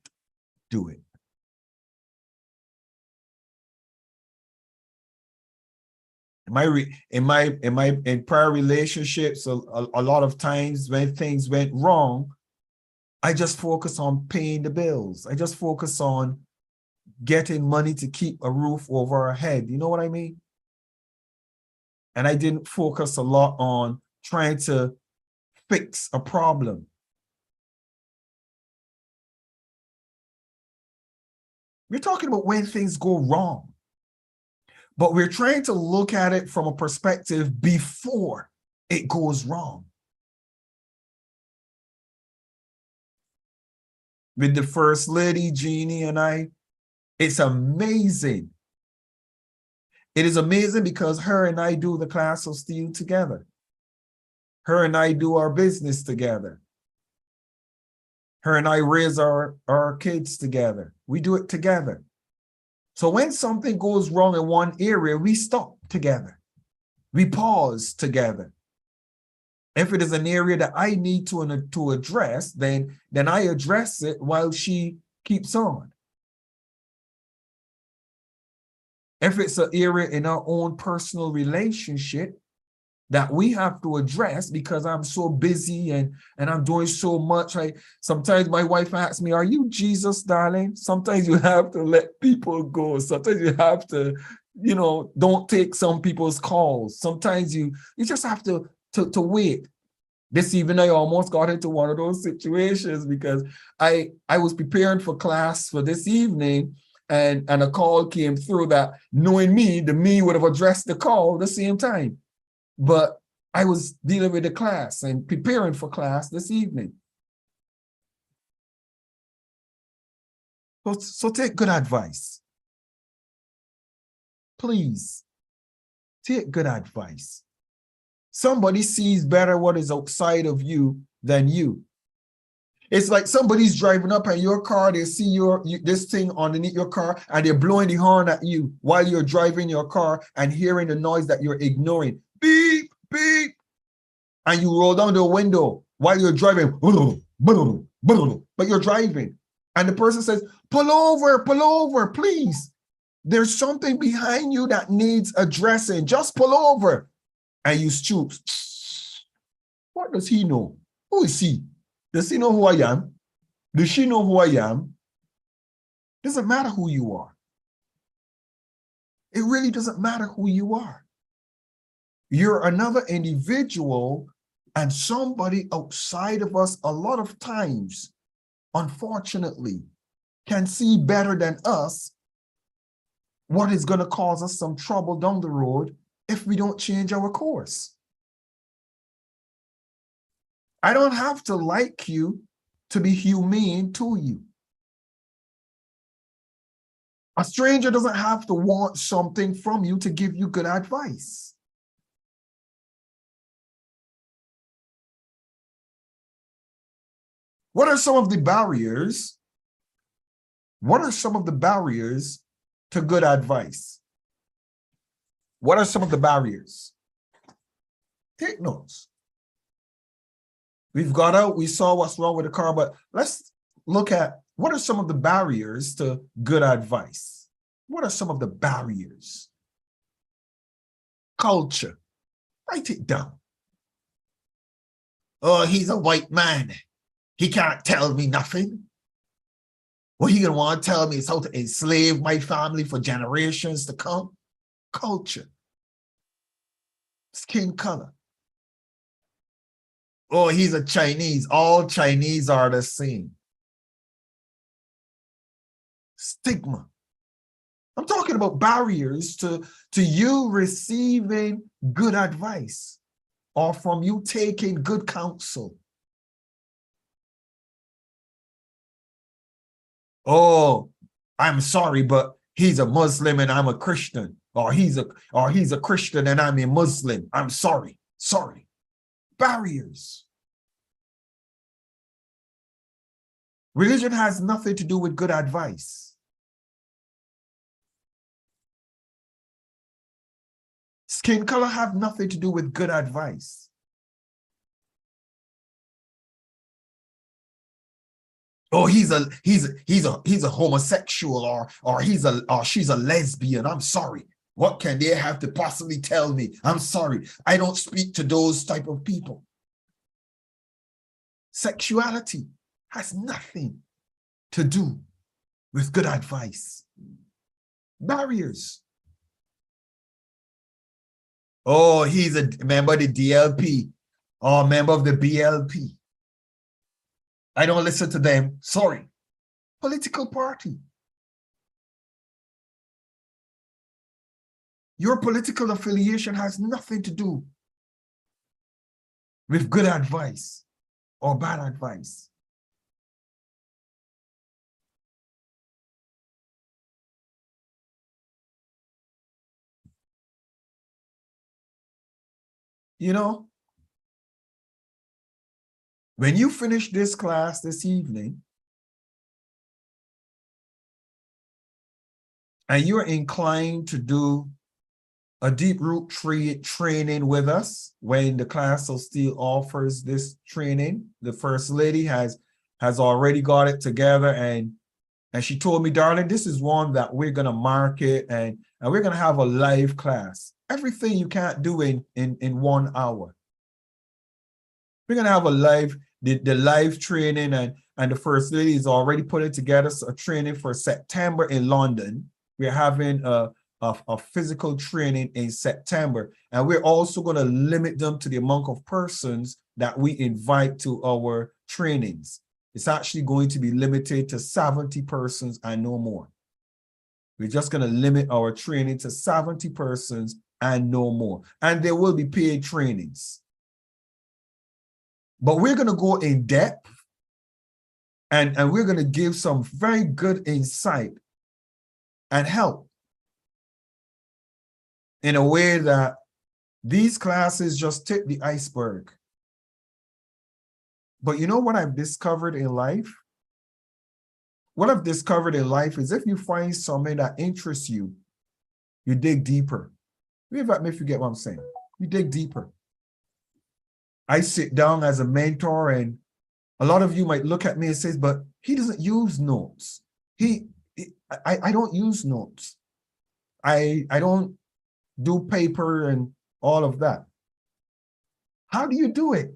do it. In prior relationships, a lot of times when things went wrong, I just focus on paying the bills. I just focus on getting money to keep a roof over our head. You know what I mean? And I didn't focus a lot on trying to fix a problem. We're talking about when things go wrong, but we're trying to look at it from a perspective before it goes wrong. With the First Lady, Jeannie, and I, it's amazing. It is amazing because her and I do the class of Steele together. Her and I do our business together. Her and I raise our kids together. We do it together. So when something goes wrong in one area, we stop together. We pause together. If it is an area that I need to address, then I address it while she keeps on. If it's an area in our own personal relationship that we have to address because I'm so busy and I'm doing so much. Sometimes my wife asks me, are you Jesus, darling? Sometimes you have to let people go. Sometimes you have to, don't take some people's calls. Sometimes you just have to wait. This evening, I almost got into one of those situations because I was preparing for class for this evening, and a call came through that, knowing me, the me would have addressed the call at the same time. But I was dealing with the class and preparing for class this evening. So take good advice. Please, take good advice. Somebody sees better what is outside of you than you. It's like somebody's driving up in your car, they see this thing underneath your car, and they're blowing the horn at you while you're driving your car and hearing the noise that you're ignoring. Beep, beep. And you roll down the window while you're driving, but you're driving. And the person says, pull over, please. There's something behind you that needs addressing. Just pull over. And you stoop. What does he know? Who is he? Does he know who I am? Does she know who I am? Doesn't matter who you are. It really doesn't matter who you are. You're another individual, and somebody outside of us a lot of times, unfortunately, can see better than us what is going to cause us some trouble down the road if we don't change our course. I don't have to like you to be humane to you. A stranger doesn't have to want something from you to give you good advice. What are some of the barriers? What are some of the barriers to good advice? What are some of the barriers? Take notes. We've got out, we saw what's wrong with the car, but let's look at what are some of the barriers to good advice? What are some of the barriers? Culture. Write it down. Oh, he's a white man. He can't tell me nothing. What he gonna want to tell me is how to enslave my family for generations to come. Culture. Skin color. Oh, he's a Chinese. All Chinese are the same. Stigma. I'm talking about barriers to you receiving good advice or from you taking good counsel. Oh, I'm sorry, but he's a Muslim and I'm a Christian, or he's a Christian and I'm a Muslim. I'm sorry. Barriers. Religion has nothing to do with good advice. Skin color have nothing to do with good advice. Oh, he's a homosexual, or she's a lesbian. I'm sorry. What can they have to possibly tell me? I'm sorry. I don't speak to those type of people. Sexuality has nothing to do with good advice. Barriers. Oh, he's a member of the DLP or a member of the BLP. I don't listen to them. Sorry. Political party. Your political affiliation has nothing to do with good advice or bad advice. You know, when you finish this class this evening, and you're inclined to do a deep root training with us, when the class of Steele offers this training, the First Lady has already got it together, and she told me, darling, this is one that we're going to market, and we're going to have a live class. Everything you can't do in 1 hour. We're going to have a live, the live training, and the First Lady is already putting together a training for September in London. We're having a physical training in September, and we're also going to limit them to the amount of persons that we invite to our trainings. It's actually going to be limited to 70 persons and no more. We're just going to limit our training to 70 persons and no more. And there will be paid trainings. But we're going to go in depth, and we're going to give some very good insight and help in a way that these classes just tip the iceberg. But you know what I've discovered in life? What I've discovered in life is if you find something that interests you, you dig deeper. If you get what I'm saying, you dig deeper. I sit down as a mentor, and a lot of you might look at me and say, but he doesn't use notes. I don't use notes. I don't do paper and all of that. How do you do it?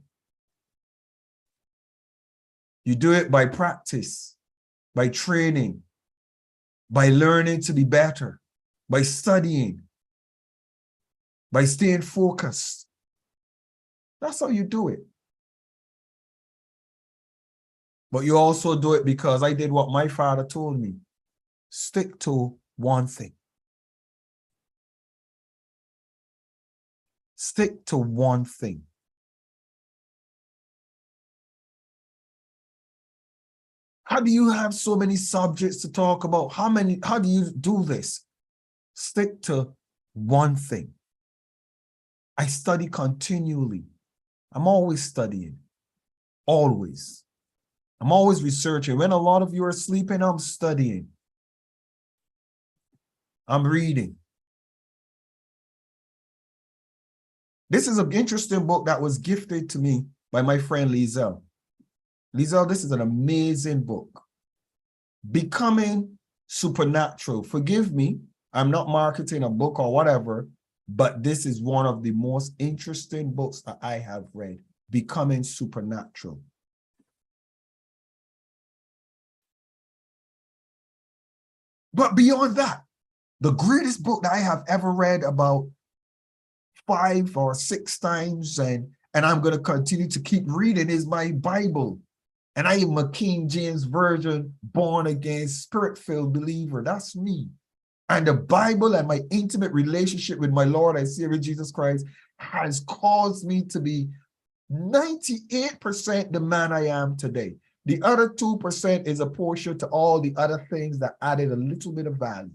You do it by practice, by training, by learning to be better, by studying, by staying focused. That's how you do it. But you also do it because I did what my father told me. Stick to one thing. Stick to one thing. How do you have so many subjects to talk about? How do you do this? Stick to one thing. I study continually. I'm always studying. Always. I'm always researching. When a lot of you are sleeping, I'm studying. I'm reading. This is an interesting book that was gifted to me by my friend Liesel. Liesel, this is an amazing book. Becoming Supernatural. Forgive me, I'm not marketing a book or whatever, but this is one of the most interesting books that I have read. Becoming Supernatural. But beyond that, the greatest book that I have ever read about 5 or 6 times, and I'm going to continue to keep reading, is my Bible. And I am a King James Version, born again, spirit-filled believer. That's me. And the Bible and my intimate relationship with my Lord and Savior Jesus Christ has caused me to be 98% the man I am today. The other 2% is a portion to all the other things that added a little bit of value.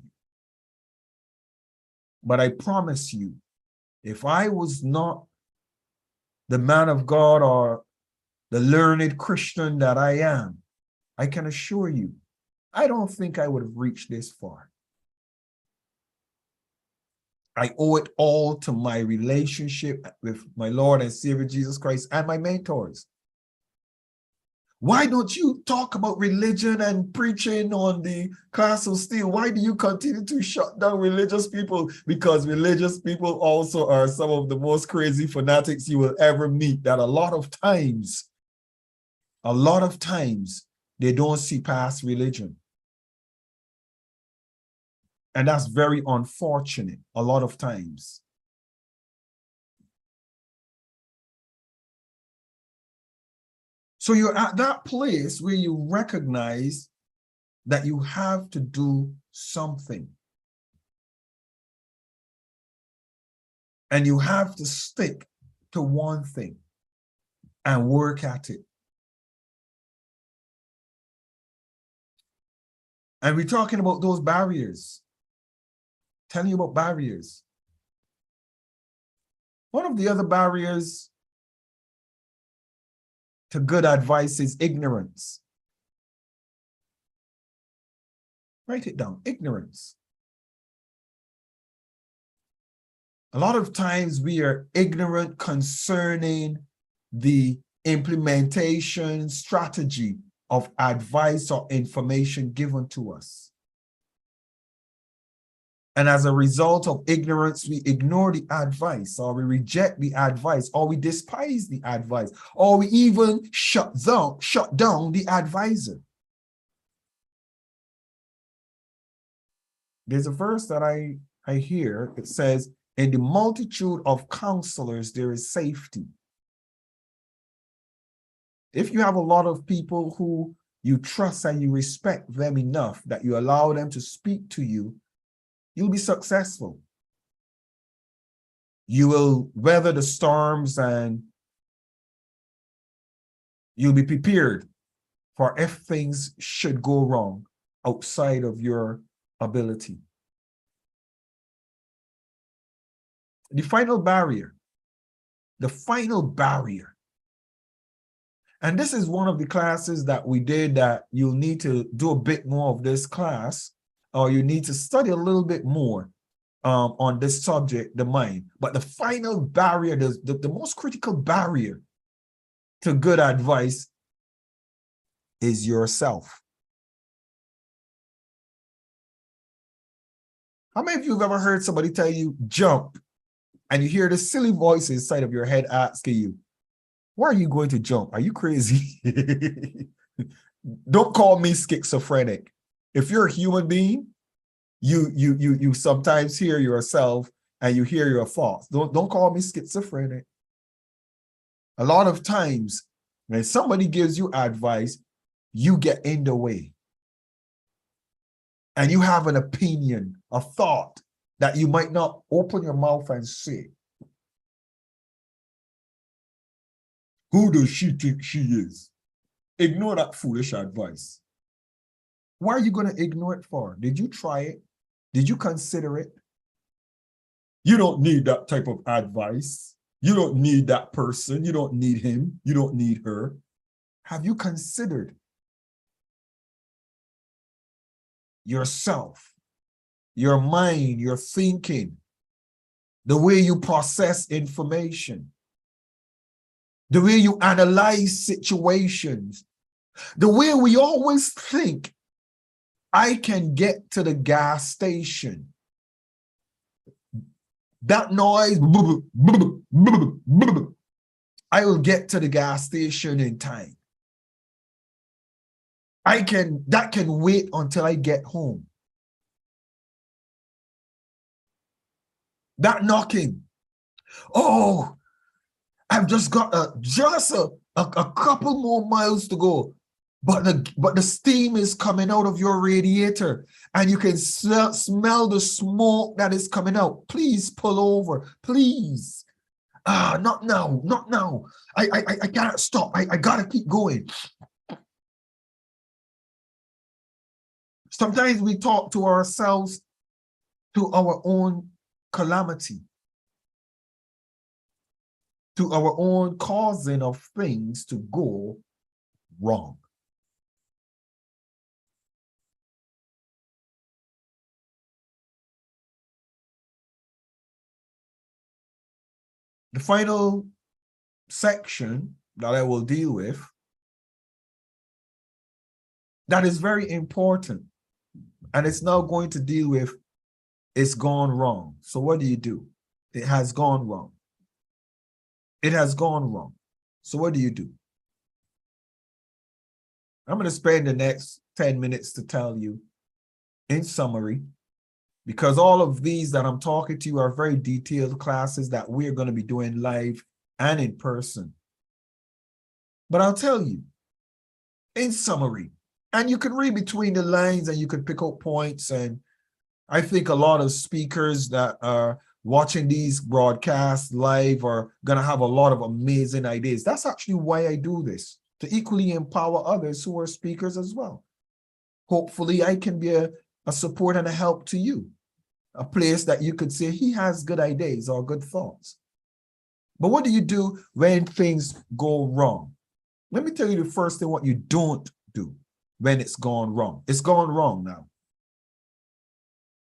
But I promise you, if I was not the man of God or the learned Christian that I am, I can assure you, I don't think I would have reached this far. I owe it all to my relationship with my Lord and Savior Jesus Christ and my mentors. Why don't you talk about religion and preaching on the class of Steele? Why do you continue to shut down religious people? Because religious people also are some of the most crazy fanatics you will ever meet, that a lot of times, they don't see past religion. And that's very unfortunate a lot of times. So you're at that place where you recognize that you have to do something. And you have to stick to one thing and work at it. And we're talking about those barriers. Telling you about barriers. One of the other barriers to good advice is ignorance. Write it down, ignorance. A lot of times we are ignorant concerning the implementation strategy of advice or information given to us. And as a result of ignorance, we ignore the advice, or we reject the advice, or we despise the advice, or we even shut down the advisor. There's a verse that I hear. It says, in the multitude of counselors, there is safety. If you have a lot of people who you trust and you respect them enough that you allow them to speak to you, you'll be successful. You will weather the storms and you'll be prepared for if things should go wrong outside of your ability. The final barrier, and this is one of the classes that we did that you'll need to do a bit more of this class, or you need to study a little bit more on this subject, the mind. But the final barrier, the most critical barrier to good advice is yourself. How many of you have ever heard somebody tell you, jump, and you hear the silly voice inside of your head asking you, why are you going to jump? Are you crazy? Don't call me schizophrenic. If you're a human being, you sometimes hear yourself and you hear your thoughts. Don't call me schizophrenic. A lot of times when somebody gives you advice, you get in the way. And you have an opinion, a thought that you might not open your mouth and say. Who does she think she is? Ignore that foolish advice. Why are you going to ignore it for? Did you try it? Did you consider it? You don't need that type of advice. You don't need that person. You don't need him. You don't need her. Have you considered yourself, your mind, your thinking, the way you process information, the way you analyze situations, the way we always think, I can get to the gas station. That noise, I will get to the gas station in time. That can wait until I get home. That knocking, oh, I've just got a couple more miles to go, but the steam is coming out of your radiator and you can smell the smoke that is coming out. Please pull over, please. Not now, not now. I can't stop. I gotta keep going. Sometimes we talk to ourselves to our own calamity, to our own causing of things to go wrong. The final section that I will deal with That is very important. And it's now going to deal with it's gone wrong. So what do? It has gone wrong. It has gone wrong. So what do? I'm going to spend the next 10 minutes to tell you, in summary, because all of these that I'm talking to you are very detailed classes that we're going to be doing live and in person. But I'll tell you, in summary, and you can read between the lines and you can pick up points. And I think a lot of speakers that are watching these broadcasts live are going to have a lot of amazing ideas. That's actually why I do this, to equally empower others who are speakers as well. Hopefully, I can be a support and a help to you, a place that you could say he has good ideas or good thoughts. But what do you do when things go wrong? Let me tell you the first thing, what you don't do when it's gone wrong. It's gone wrong now.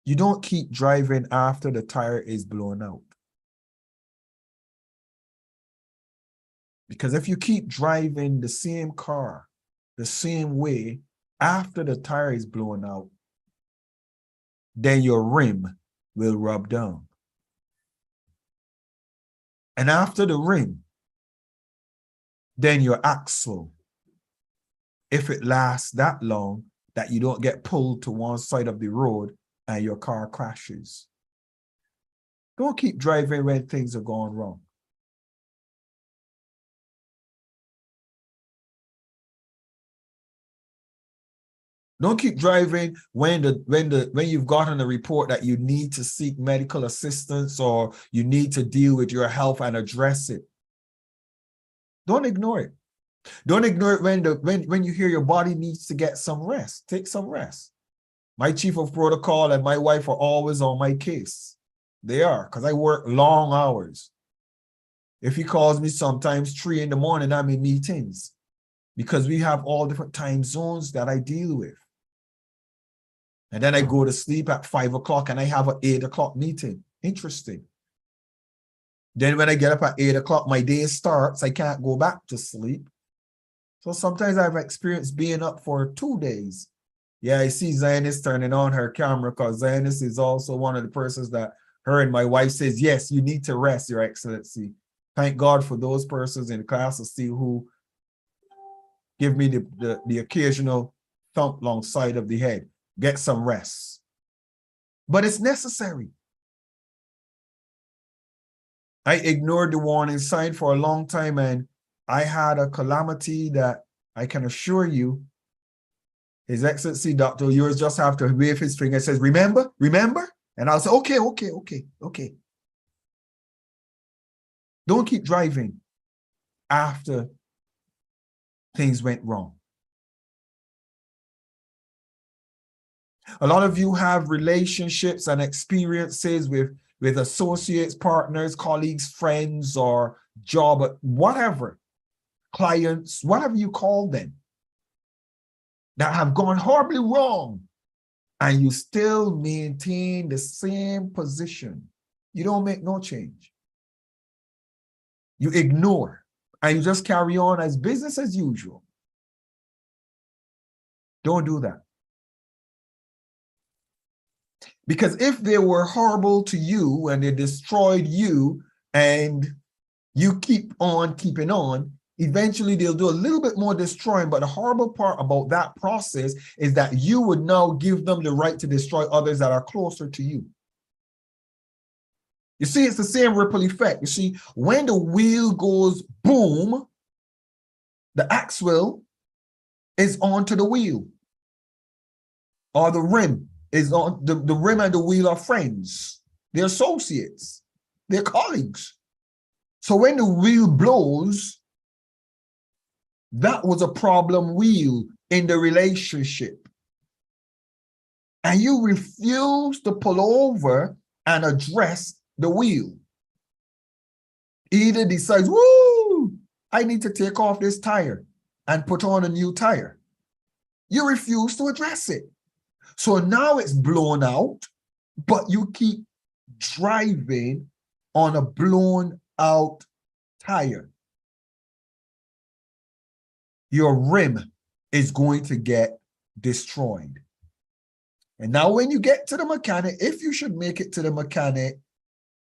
You don't keep driving after the tire is blown out. Because if you keep driving the same car, the same way, after the tire is blown out, then your rim will rub down. And after the rim, then your axle, if it lasts that long that you don't get pulled to one side of the road and your car crashes. Don't keep driving when things are going wrong. Don't keep driving when you've gotten a report that you need to seek medical assistance or you need to deal with your health and address it. Don't ignore it. Don't ignore it when you hear your body needs to get some rest. Take some rest. My chief of protocol and my wife are always on my case. They are, because I work long hours. If he calls me sometimes 3 in the morning, I'm in meetings because we have all different time zones that I deal with. And then I go to sleep at 5 o'clock and I have an 8 o'clock meeting. Interesting. Then when I get up at 8 o'clock, my day starts. I can't go back to sleep. So sometimes I've experienced being up for 2 days. Yeah, I see Zionist turning on her camera because Zionist is also one of the persons that her and my wife says, yes, you need to rest, Your Excellency. Thank God for those persons in the class of Steele who give me the occasional thump alongside of the head. Get some rest. But it's necessary. I ignored the warning sign for a long time, and I had a calamity that I can assure you, His Excellency, Dr. Yours just have to wave his finger and says, remember, remember? And I'll say, okay. Don't keep driving after things went wrong. A lot of you have relationships and experiences with associates, partners, colleagues, friends, or job, whatever, clients, whatever you call them, that have gone horribly wrong, and you still maintain the same position. You don't make no change. You ignore, and you just carry on as business as usual. Don't do that. Because if they were horrible to you and they destroyed you and you keep on keeping on, eventually they'll do a little bit more destroying. But the horrible part about that process is that you would now give them the right to destroy others that are closer to you. You see, it's the same ripple effect. You see, when the wheel goes boom, the axle is onto the wheel, or the rim is on the rim and the wheel are friends. They're associates. They're colleagues. So when the wheel blows, that was a problem wheel in the relationship. And you refuse to pull over and address the wheel. Either decides, woo, I need to take off this tire and put on a new tire. You refuse to address it. So now it's blown out, but you keep driving on a blown out tire. Your rim is going to get destroyed. And now when you get to the mechanic, if you should make it to the mechanic,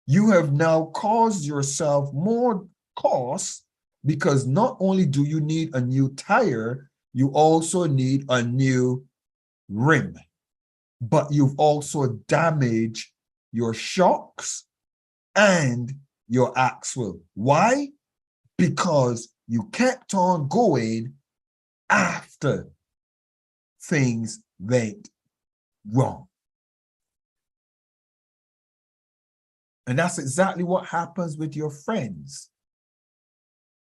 you have now caused yourself more costs, because not only do you need a new tire, you also need a new rim, but you've also damaged your shocks and your axle. Why? Because you kept on going after things went wrong. And that's exactly what happens with your friends.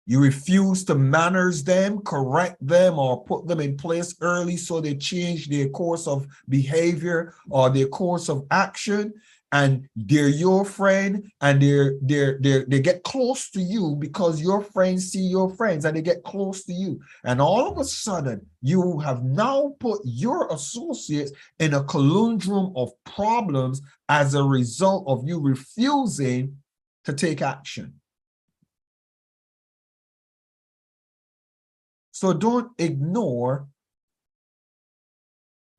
You refuse to manners them, correct them, or put them in place early so they change their course of behavior or their course of action. And they're your friend, and they get close to you because your friends see your friends and they get close to you. And all of a sudden, you have now put your associates in a conundrum of problems as a result of you refusing to take action. So don't ignore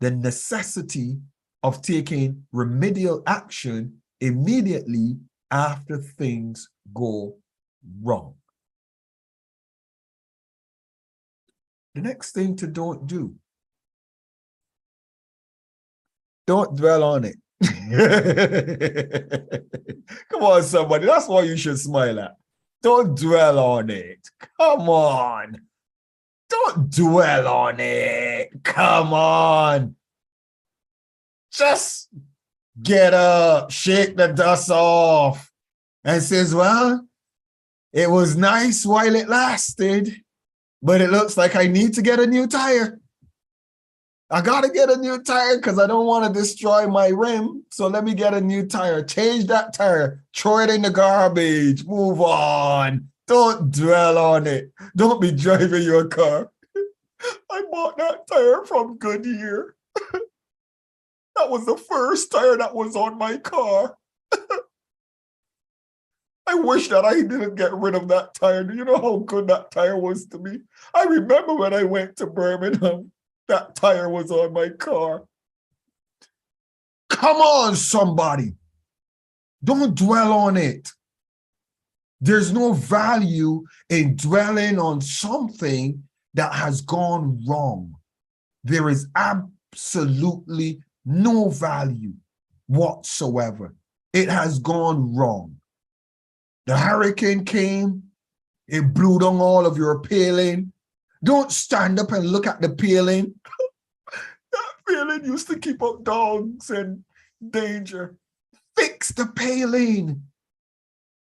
the necessity of taking remedial action immediately after things go wrong. The next thing to don't do, don't dwell on it. Come on, somebody. That's what you should smile at. Don't dwell on it. Come on. Don't dwell on it. Come on. Just get up, shake the dust off, and says, well, it was nice while it lasted, but it looks like I need to get a new tire. I got to get a new tire because I don't want to destroy my rim. So let me get a new tire. Change that tire. Throw it in the garbage. Move on. Don't dwell on it. Don't be driving your car. I bought that tire from Goodyear. That was the first tire that was on my car. I wish that I didn't get rid of that tire. Do you know how good that tire was to me? I remember when I went to Birmingham, that tire was on my car. Come on, somebody. Don't dwell on it. There's no value in dwelling on something that has gone wrong. There is absolutely no value whatsoever. It has gone wrong. The hurricane came, it blew down all of your paling. Don't stand up and look at the paling. That paling used to keep up dogs and danger. Fix the paling.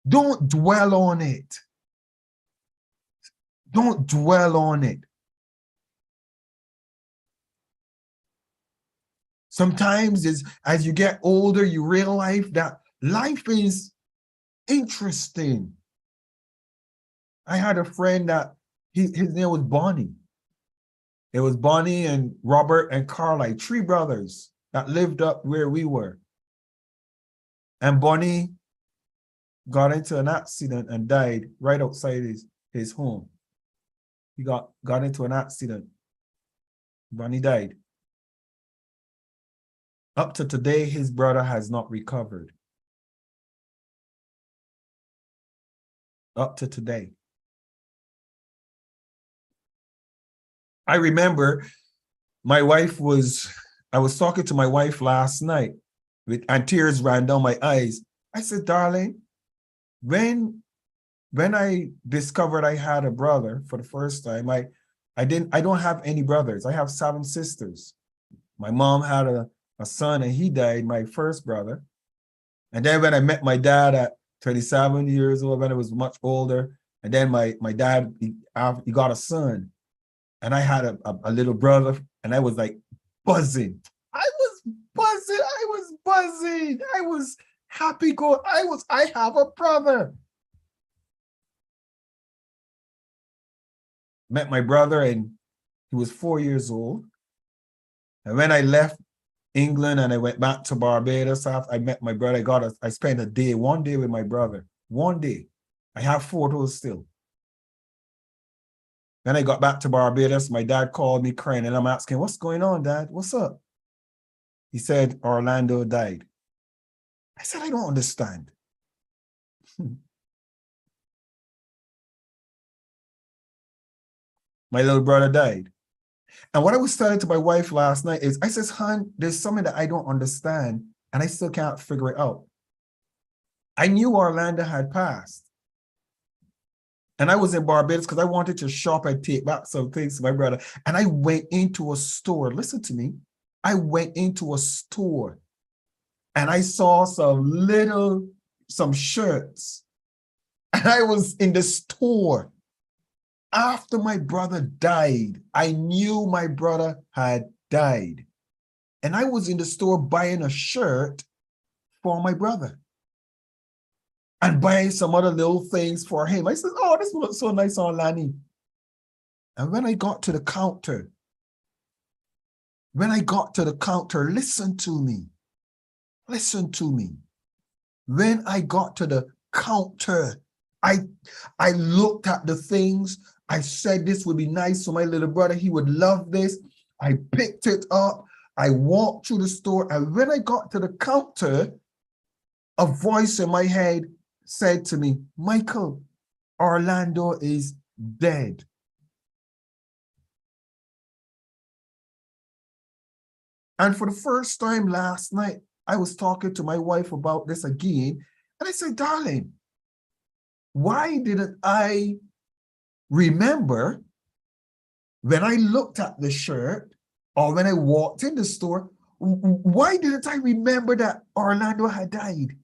Don't dwell on it. Don't dwell on it. Sometimes as you get older, you realize that life is interesting. I had a friend that his name was Bonnie. It was Bonnie and Robert and Carly, 3 brothers that lived up where we were. And Bonnie got into an accident and died right outside his home. He got into an accident. Bonnie died. Up to today, his brother has not recovered. Up to today. I remember I was talking to my wife last night and tears ran down my eyes. I said, darling, when I discovered I had a brother for the first time, I don't have any brothers. I have 7 sisters. My mom had a son and he died, my first brother. And then when I met my dad at 27 years old, when I was much older, and then my dad, he got a son. And I had a little brother, and I was like buzzing. I was happy I have a brother. Met my brother, and he was 4 years old. And when I left England and I went back to Barbados, I met my brother. I spent one day with my brother. One day. I have photos still. When I got back to Barbados, my dad called me crying, and I'm asking, what's going on, Dad? What's up? He said, Orlando died. I said, I don't understand. My little brother died. And what I was telling to my wife last night is, I says, hon, there's something that I don't understand, and I still can't figure it out. I knew Orlando had passed. And I was in Barbados because I wanted to shop and take back some things to my brother. And I went into a store. Listen to me. I went into a store and I saw some shirts. And I was in the store. After my brother died, I knew my brother had died. And I was in the store buying a shirt for my brother and buying some other little things for him. I said, oh, this looks so nice on Lanny. And when I got to the counter, listen to me. Listen to me. When I got to the counter, I looked at the things. I said this would be nice for my little brother. He would love this. I picked it up. I walked through the store. And when I got to the counter, a voice in my head said to me, Michael, Orlando is dead. And for the first time last night, I was talking to my wife about this again. And I said, darling, why didn't I remember when I looked at the shirt or when I walked in the store, why didn't I remember that Orlando had died?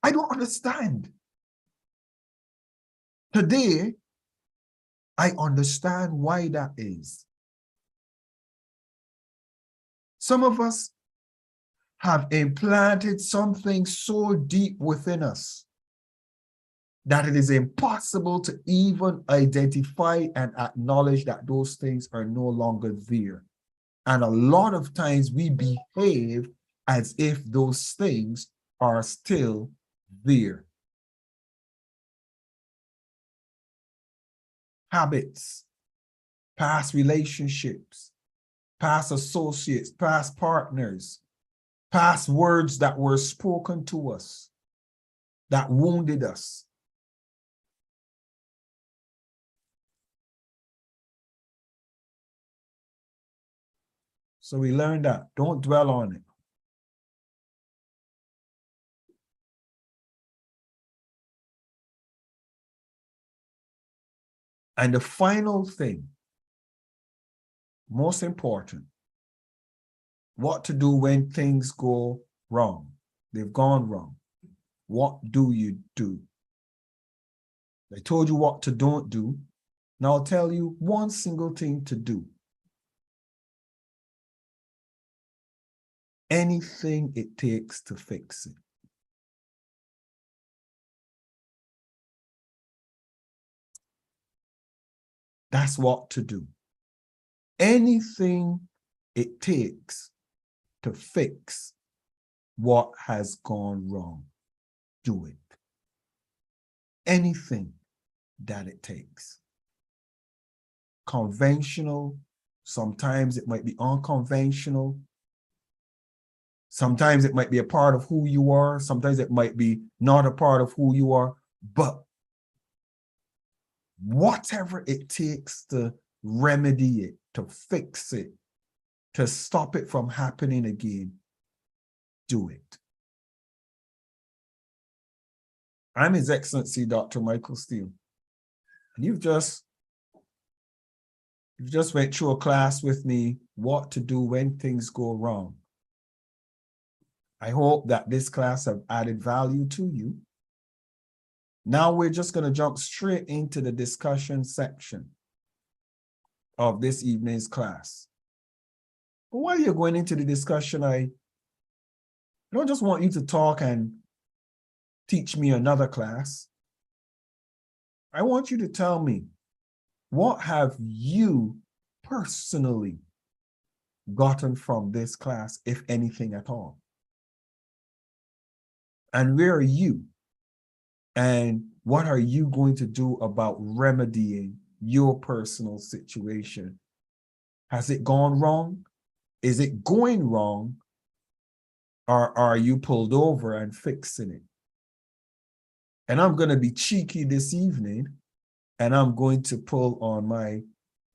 I don't understand. Today, I understand why that is. Some of us have implanted something so deep within us that it is impossible to even identify and acknowledge that those things are no longer there. And a lot of times we behave as if those things are still there. Habits, past relationships, past associates, past partners, past words that were spoken to us, that wounded us. So we learned that. Don't dwell on it. And the final thing, most important, what to do when things go wrong. They've gone wrong. What do you do? I told you what to don't do. Now I'll tell you one single thing to do. Anything it takes to fix it. That's what to do. Anything it takes to fix what has gone wrong. Do it. Anything that it takes. Conventional, sometimes it might be unconventional. Sometimes it might be a part of who you are. Sometimes it might be not a part of who you are. But whatever it takes to remedy it, to fix it, to stop it from happening again, do it. I'm His Excellency, Dr. Michael Steele. And you've just went through a class with me, what to do when things go wrong. I hope that this class have added value to you. Now we're just going to jump straight into the discussion section of this evening's class. But while you're going into the discussion, I don't just want you to talk and teach me another class. I want you to tell me, what have you personally gotten from this class, if anything at all? And where are you? And What are you going to do about remedying your personal situation? Has it gone wrong? Is it going wrong? Or are you pulled over and fixing it? And I'm going to be cheeky this evening, and I'm going to pull on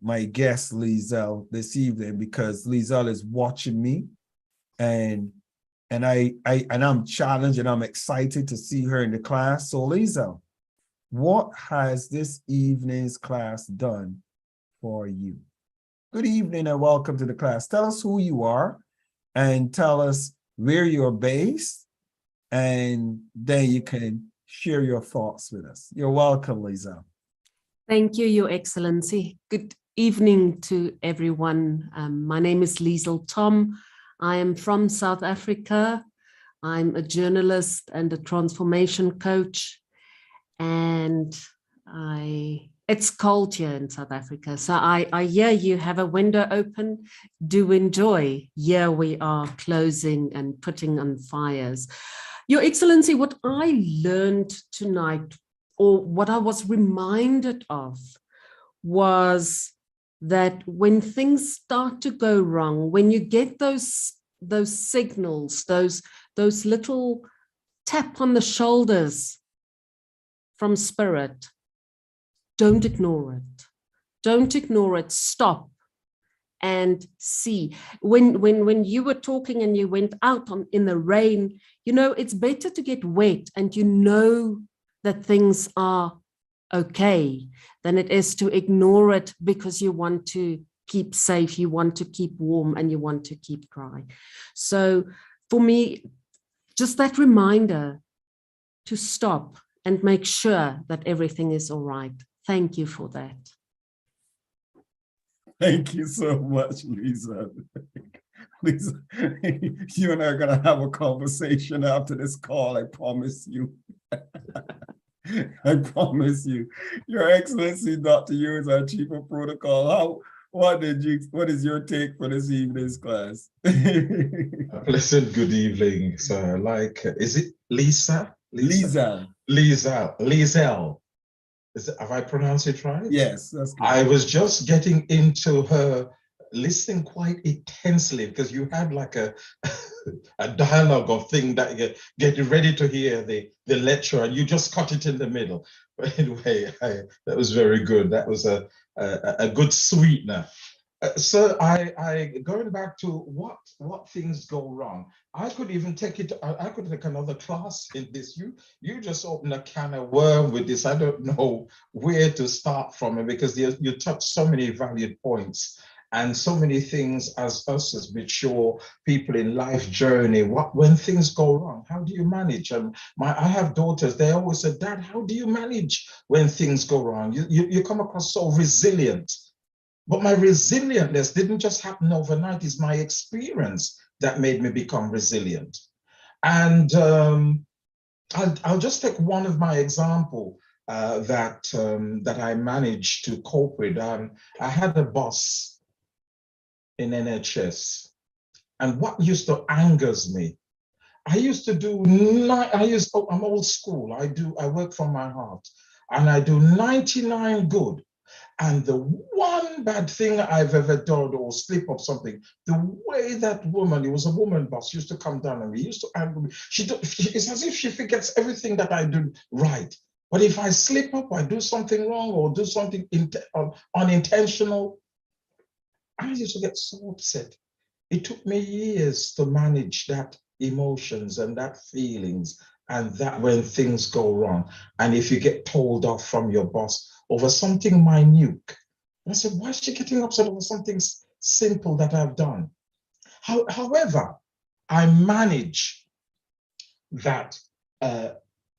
my guest Lizelle this evening, because Lizelle is watching me, and I'm challenged and I'm excited to see her in the class. So Lizelle, what has this evening's class done for you? Good evening and welcome to the class. Tell us who you are and tell us where you're based, and then you can share your thoughts with us. You're welcome, Lizelle. Thank you, Your Excellency. Good evening to everyone. My name is Liesl Tom. I am from South Africa. I'm a journalist and a transformation coach, and it's cold here in South Africa. So I hear you have a window open. Do enjoy. Here we are closing and putting on fires. Your Excellency, what I learned tonight, or what I was reminded of, was that when things start to go wrong, when you get those signals, those little tap on the shoulders from spirit, don't ignore it. Don't ignore it. Stop and see. When you were talking and you went out in the rain, it's better to get wet and that things are okay than it is to ignore it because you want to keep safe, you want to keep warm, and you want to keep dry. So for me, just that reminder to stop and make sure that everything is all right. Thank you for that. Thank you so much, Lisa. Lisa, you and I are going to have a conversation after this call, I promise you. I promise you. Your Excellency, Dr. Ewers, our Chief of Protocol, what is your take for this evening's class? A pleasant good evening, sir. Is it Lisa? Lisa. Lizelle. Have I pronounced it right? Yes, that's good. I was just getting into her listening quite intensely because you had like a dialogue or thing that you're getting ready to hear the lecture, and you just cut it in the middle. But anyway, that was very good. That was a good sweetener. So I going back to what things go wrong. I could even take it. I could take another class in this. You just open a can of worm with this. I don't know where to start from it, because you touch so many valued points and so many things as us as mature people in life journey. When things go wrong, how do you manage? I have daughters. They always say, "Dad, how do you manage when things go wrong? You come across so resilient." But my resilientness didn't just happen overnight. It's my experience that made me become resilient. And I'll just take one of my example that I managed to cope with. I had a boss in NHS, and what used to angers me, I'm old school. I work from my heart, and I do 99 good. And the one bad thing I've ever done or slip up something, the way that woman, it was a woman boss, used to come down on me, used to anger me. It's as if she forgets everything that I do right. But if I slip up, I do something wrong or do something unintentional, I used to get so upset. It took me years to manage that emotions and that feelings, and that when things go wrong. And if you get told off from your boss over something minute, I said, why is she getting upset over something simple that I've done? However, I manage that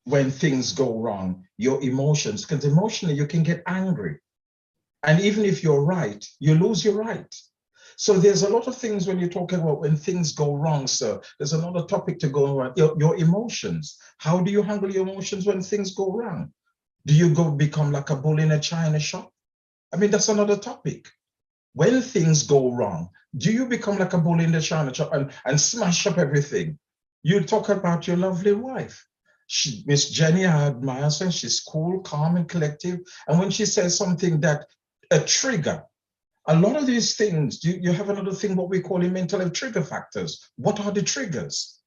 when things go wrong, your emotions, because emotionally you can get angry. And even if you're right, you lose your right. So there's a lot of things when you're talking about when things go wrong, sir. There's another topic to go around, your emotions. How do you handle your emotions when things go wrong? Do you become like a bull in a china shop? I mean, that's another topic. When things go wrong, do you become like a bull in the china shop and smash up everything? You talk about your lovely wife. Miss Jenny, I admire her. She's cool, calm, and collective. And when she says something that a trigger, a lot of these things, you have another thing, what we call in mental health trigger factors. What are the triggers?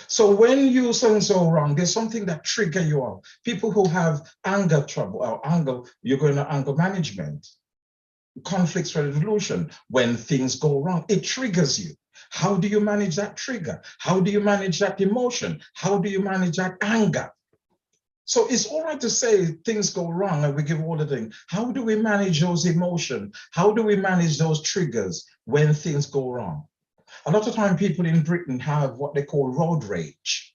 So when you something's so wrong, there's something that trigger you off. People who have anger trouble or anger, you're going to anger management, conflicts resolution. When things go wrong, it triggers you. How do you manage that trigger? How do you manage that emotion? How do you manage that anger? So it's all right to say things go wrong and we give all the things. How do we manage those emotions? How do we manage those triggers when things go wrong? A lot of time people in Britain have what they call road rage.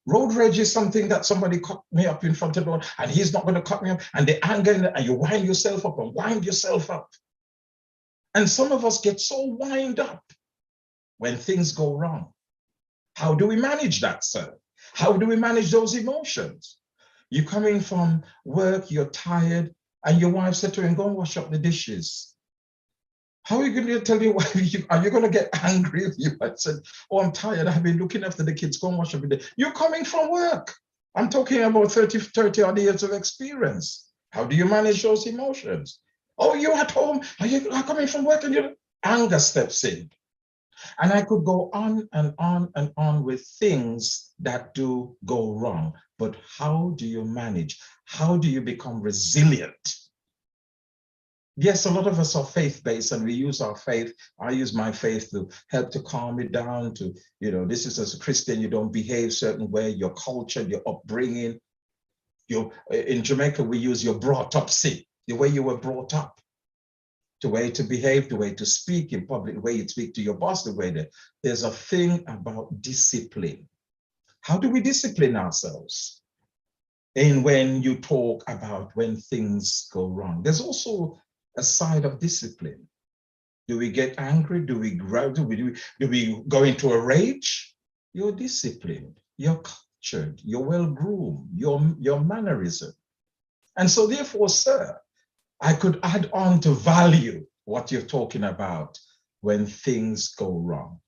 Road rage is something that somebody cut me up in front of the road and he's not going to cut me up, and the anger, and you wind yourself up and wind yourself up. And some of us get so wind up when things go wrong. How do we manage that, sir? How do we manage those emotions? You come in from work, you're tired, and your wife said to him, go and wash up the dishes. How are you going to tell your wife, are you going to get angry if you had said, oh, I'm tired, I've been looking after the kids, go and wash up the dishes. You're coming from work. I'm talking about 30 odd years of experience. How do you manage those emotions? Oh, you're at home, are you coming from work, and your anger steps in. And I could go on and on and on with things that do go wrong. But how do you manage? How do you become resilient? Yes, a lot of us are faith-based and we use our faith. I use my faith to help to calm it down to, this is, as a Christian, you don't behave certain way, your culture, your upbringing. In Jamaica, we use your brought up, see, the way you were brought up. The way to behave, the way to speak in public, the way you speak to your boss, the way there's a thing about discipline. How do we discipline ourselves? And when you talk about when things go wrong, there's also a side of discipline. Do we get angry? Do we grow? Do we go into a rage? You're disciplined, you're cultured, you're well-groomed, your mannerism. And so therefore, sir, I could add on to value what you're talking about when things go wrong.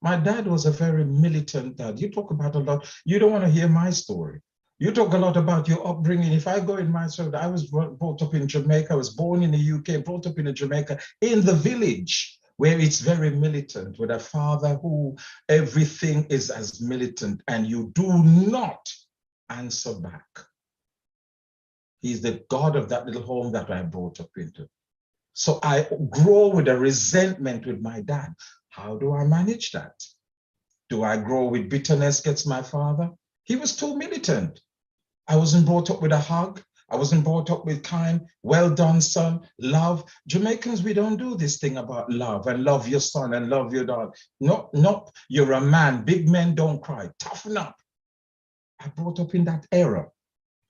My dad was a very militant dad. You talk about a lot. You don't want to hear my story. You talk a lot about your upbringing. If I go in my story, I was brought up in Jamaica. I was born in the UK, brought up in Jamaica, in the village, where it's very militant, with a father who everything is as militant, and you do not answer back. He's the God of that little home that I brought up into. So I grow with a resentment with my dad. How do I manage that? Do I grow with bitterness against my father? He was too militant. I wasn't brought up with a hug. I wasn't brought up with kind, well done, son, love. Jamaicans, we don't do this thing about love and love your son and love your daughter. No, you're a man. Big men don't cry. Toughen up. I brought up in that era.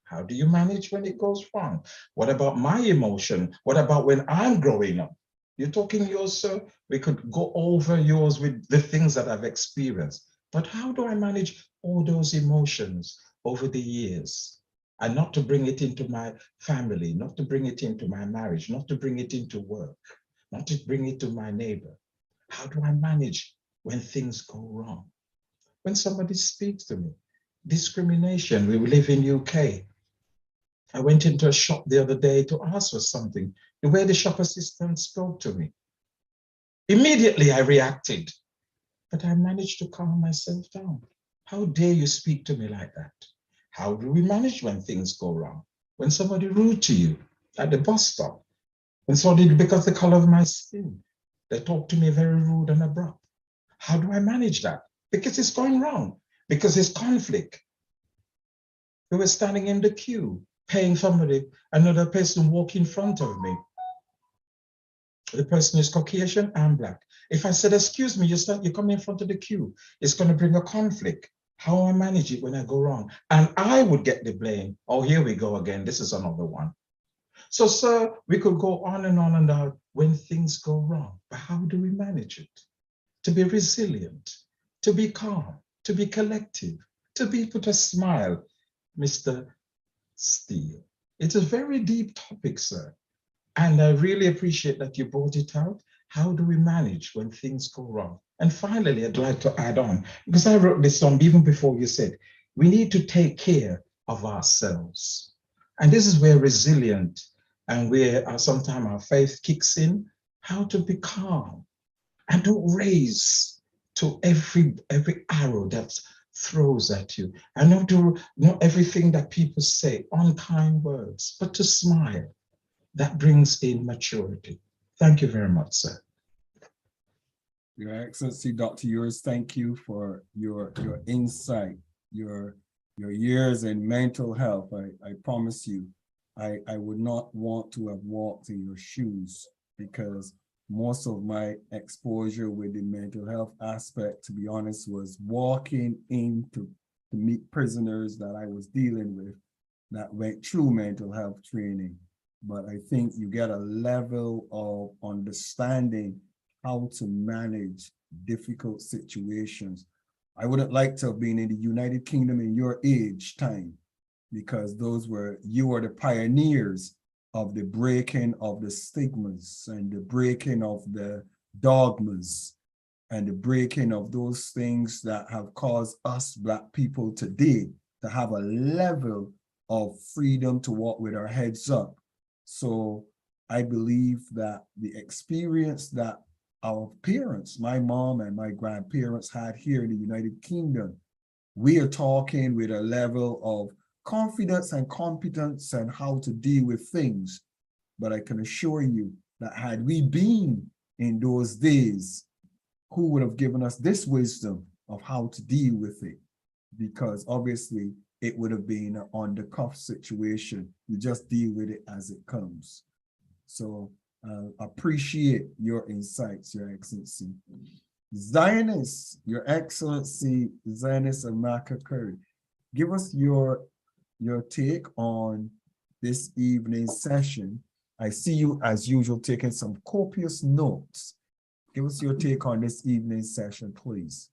How do you manage when it goes wrong? What about my emotion? What about when I'm growing up? You're talking yours, sir. We could go over yours with the things that I've experienced. But how do I manage all those emotions over the years? And not to bring it into my family, not to bring it into my marriage, not to bring it into work, not to bring it to my neighbor. How do I manage when things go wrong? When somebody speaks to me, discrimination, we live in UK. I went into a shop the other day to ask for something. The way the shop assistant spoke to me, immediately I reacted, but I managed to calm myself down. How dare you speak to me like that? How do we manage when things go wrong? When somebody rude to you at the bus stop, when somebody, because the color of my skin, they talk to me very rude and abrupt. How do I manage that? Because it's going wrong, because it's conflict. We were standing in the queue, paying somebody, another person walk in front of me. The person is Caucasian, I'm black. If I said, excuse me, you come in front of the queue, it's going to bring a conflict. How I manage it when I go wrong? And I would get the blame. Oh, here we go again. This is another one. So, sir, we could go on and on when things go wrong. But how do we manage it? To be resilient, to be calm, to be collective, to be put a smile, Mr. Steele. It's a very deep topic, sir. And I really appreciate that you brought it out. How do we manage when things go wrong? And finally, I'd like to add on, because I wrote this down even before you said, We need to take care of ourselves. And this is where resilient and where sometimes our faith kicks in, how to be calm and don't raise to every arrow that throws at you, and not do not everything that people say, unkind words, but to smile. That brings in maturity. Thank you very much, sir. Your Excellency, Dr. Yours, thank you for your insight, your years in mental health. I promise you, I would not want to have walked in your shoes, because most of my exposure with the mental health aspect, to be honest, was walking in to meet prisoners that I was dealing with that went through mental health training. But I think you get a level of understanding how to manage difficult situations. I wouldn't like to have been in the United Kingdom in your age time, because you were the pioneers of the breaking of the stigmas and the breaking of the dogmas and the breaking of those things that have caused us Black people today to have a level of freedom to walk with our heads up. So I believe that the experience that our parents, my mom and my grandparents, had here in the United Kingdom, we are talking with a level of confidence and competence and how to deal with things. But I can assure you that had we been in those days, who would have given us this wisdom of how to deal with it? Because obviously it would have been an on-the-cuff situation. You just deal with it as it comes. So appreciate your insights, Your Excellency. Zionist, Your Excellency, Zionist Amaka Curry, give us your take on this evening's session. I see you, as usual, taking some copious notes. Give us your take on this evening's session, please.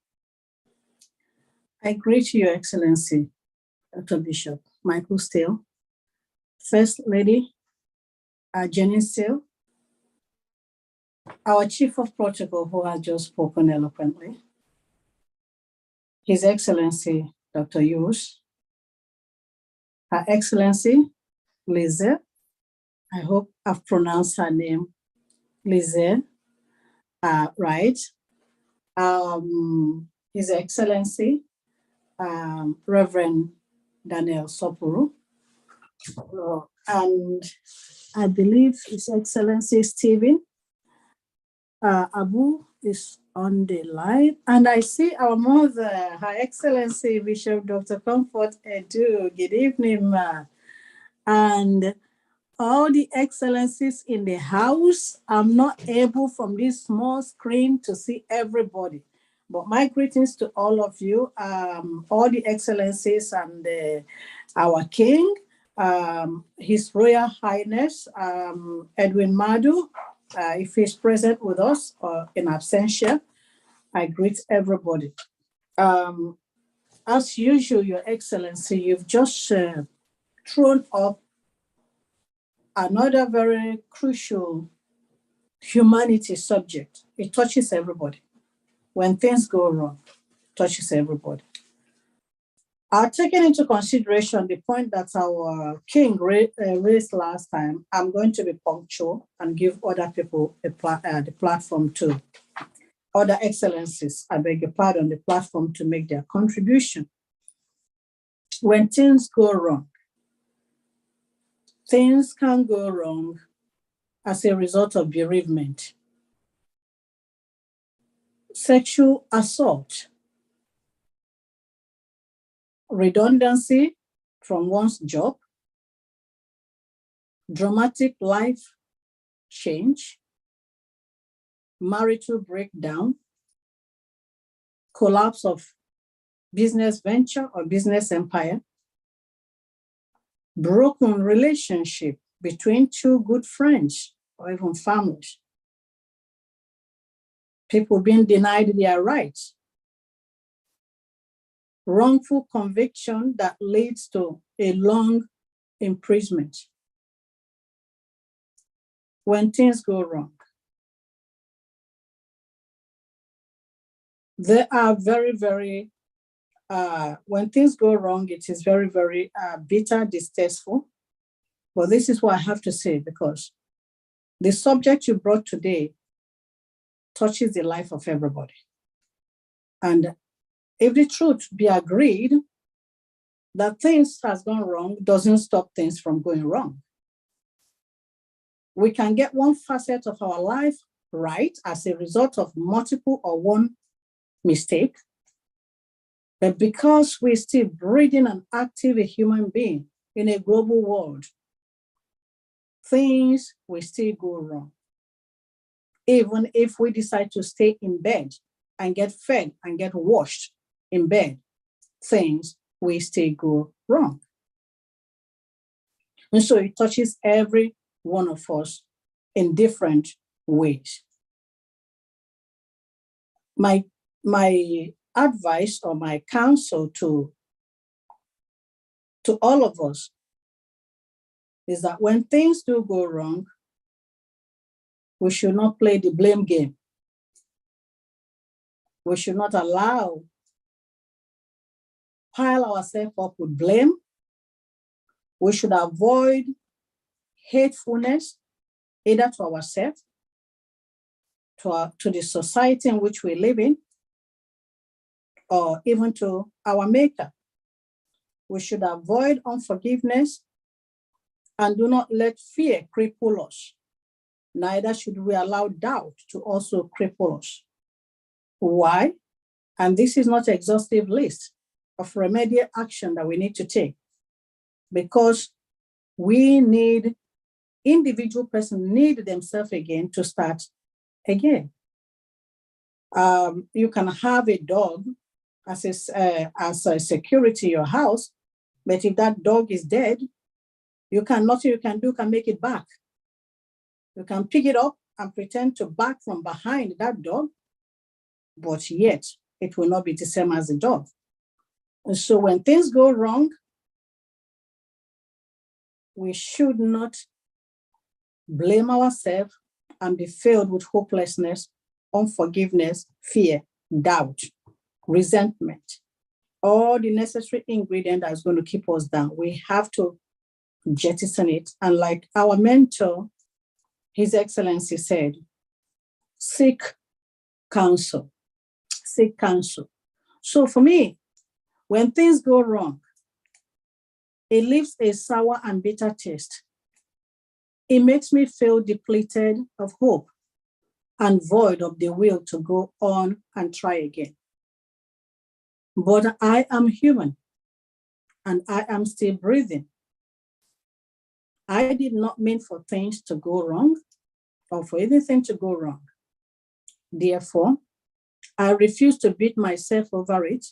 I greet you, Your Excellency, Dr. Bishop Michael Steele, First Lady Jenny Steele, our Chief of Protocol, who has just spoken eloquently, His Excellency Dr. Yus, Her Excellency Lizette, I hope I've pronounced her name, Lizette, right. His Excellency Reverend Daniel Sopuru, and I believe His Excellency Stephen Abu is on the line, and I see our mother, Her Excellency Bishop Dr. Comfort Edu. Good evening, ma. And all the excellencies in the house. I'm not able from this small screen to see everybody, but my greetings to all of you, all the excellencies and our King, His Royal Highness Edwin Madu, if he's present with us or in absentia. I greet everybody. As usual, Your Excellency, you've just thrown up another very crucial humanity subject. It touches everybody. When things go wrong, it touches everybody. Taking into consideration the point that our King raised last time, I'm going to be punctual and give other people the platform too. Other excellencies, I beg your pardon, the platform to make their contribution. When things go wrong, things can go wrong as a result of bereavement, sexual assault, redundancy from one's job, dramatic life change, marital breakdown, collapse of business venture or business empire, broken relationship between two good friends or even families, people being denied their rights, wrongful conviction that leads to a long imprisonment. When things go wrong, there are very, very when things go wrong, it is very, very bitter, distasteful. But this is what I have to say, because the subject you brought today touches the life of everybody. And if the truth be agreed that things has gone wrong, doesn't stop things from going wrong. We can get one facet of our life right as a result of multiple or one mistake. But because we're still breathing and active a human being in a global world, things will still go wrong. Even if we decide to stay in bed and get fed and get washed in bed, things will still go wrong. And so it touches every one of us in different ways. My advice or my counsel to all of us is that when things do go wrong, we should not play the blame game. We should not pile ourselves up with blame. We should avoid hatefulness, either to ourselves, to the society in which we live in, or even to our Maker. We should avoid unforgiveness and do not let fear cripple us. Neither should we allow doubt to also cripple us. Why? And this is not an exhaustive list of remedial action that we need to take, because individual persons need themselves again to start again. You can have a dog as a security in your house, but if that dog is dead, nothing you can do can make it back. You can pick it up and pretend to back from behind that dog, but yet it will not be the same as the dog. And so when things go wrong, we should not blame ourselves and be filled with hopelessness, unforgiveness, fear, doubt, resentment, all the necessary ingredient that's going to keep us down. We have to jettison it. And like our mentor, His Excellency said, seek counsel, seek counsel. So for me, when things go wrong, it leaves a sour and bitter taste. It makes me feel depleted of hope and void of the will to go on and try again. But I am human and I am still breathing. I did not mean for things to go wrong or for anything to go wrong. Therefore, I refuse to beat myself over it,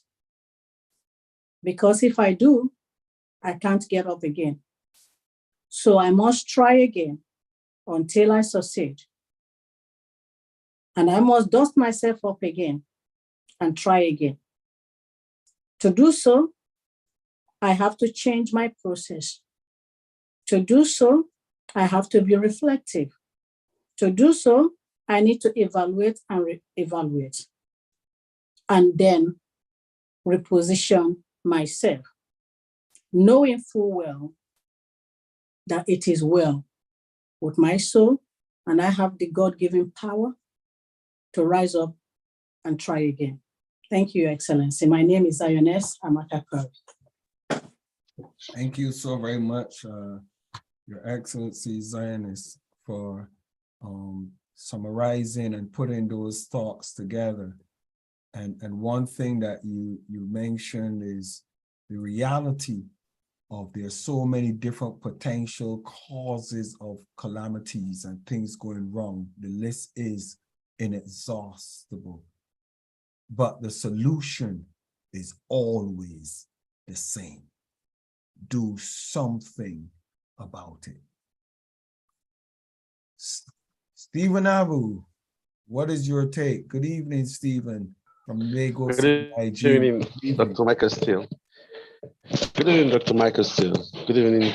because if I do, I can't get up again. So I must try again until I succeed. And I must dust myself up again and try again. To do so, I have to change my process. To do so, I have to be reflective. To do so, I need to evaluate and re-evaluate, and then reposition myself, knowing full well that it is well with my soul, and I have the God-given power to rise up and try again. Thank you, Your Excellency. My name is Zioness Amakakari. Thank you so very much, Your Excellency Zioness, for summarizing and putting those thoughts together. And one thing that you mentioned is the reality of there's so many different potential causes of calamities and things going wrong. The list is inexhaustible. But the solution is always the same. Do something about it. Stephen Abu, what is your take? Good evening, Stephen, from Lagos, Nigeria. Good evening, Dr. Michael Steele. Good evening, Dr. Michael Steele. Good evening,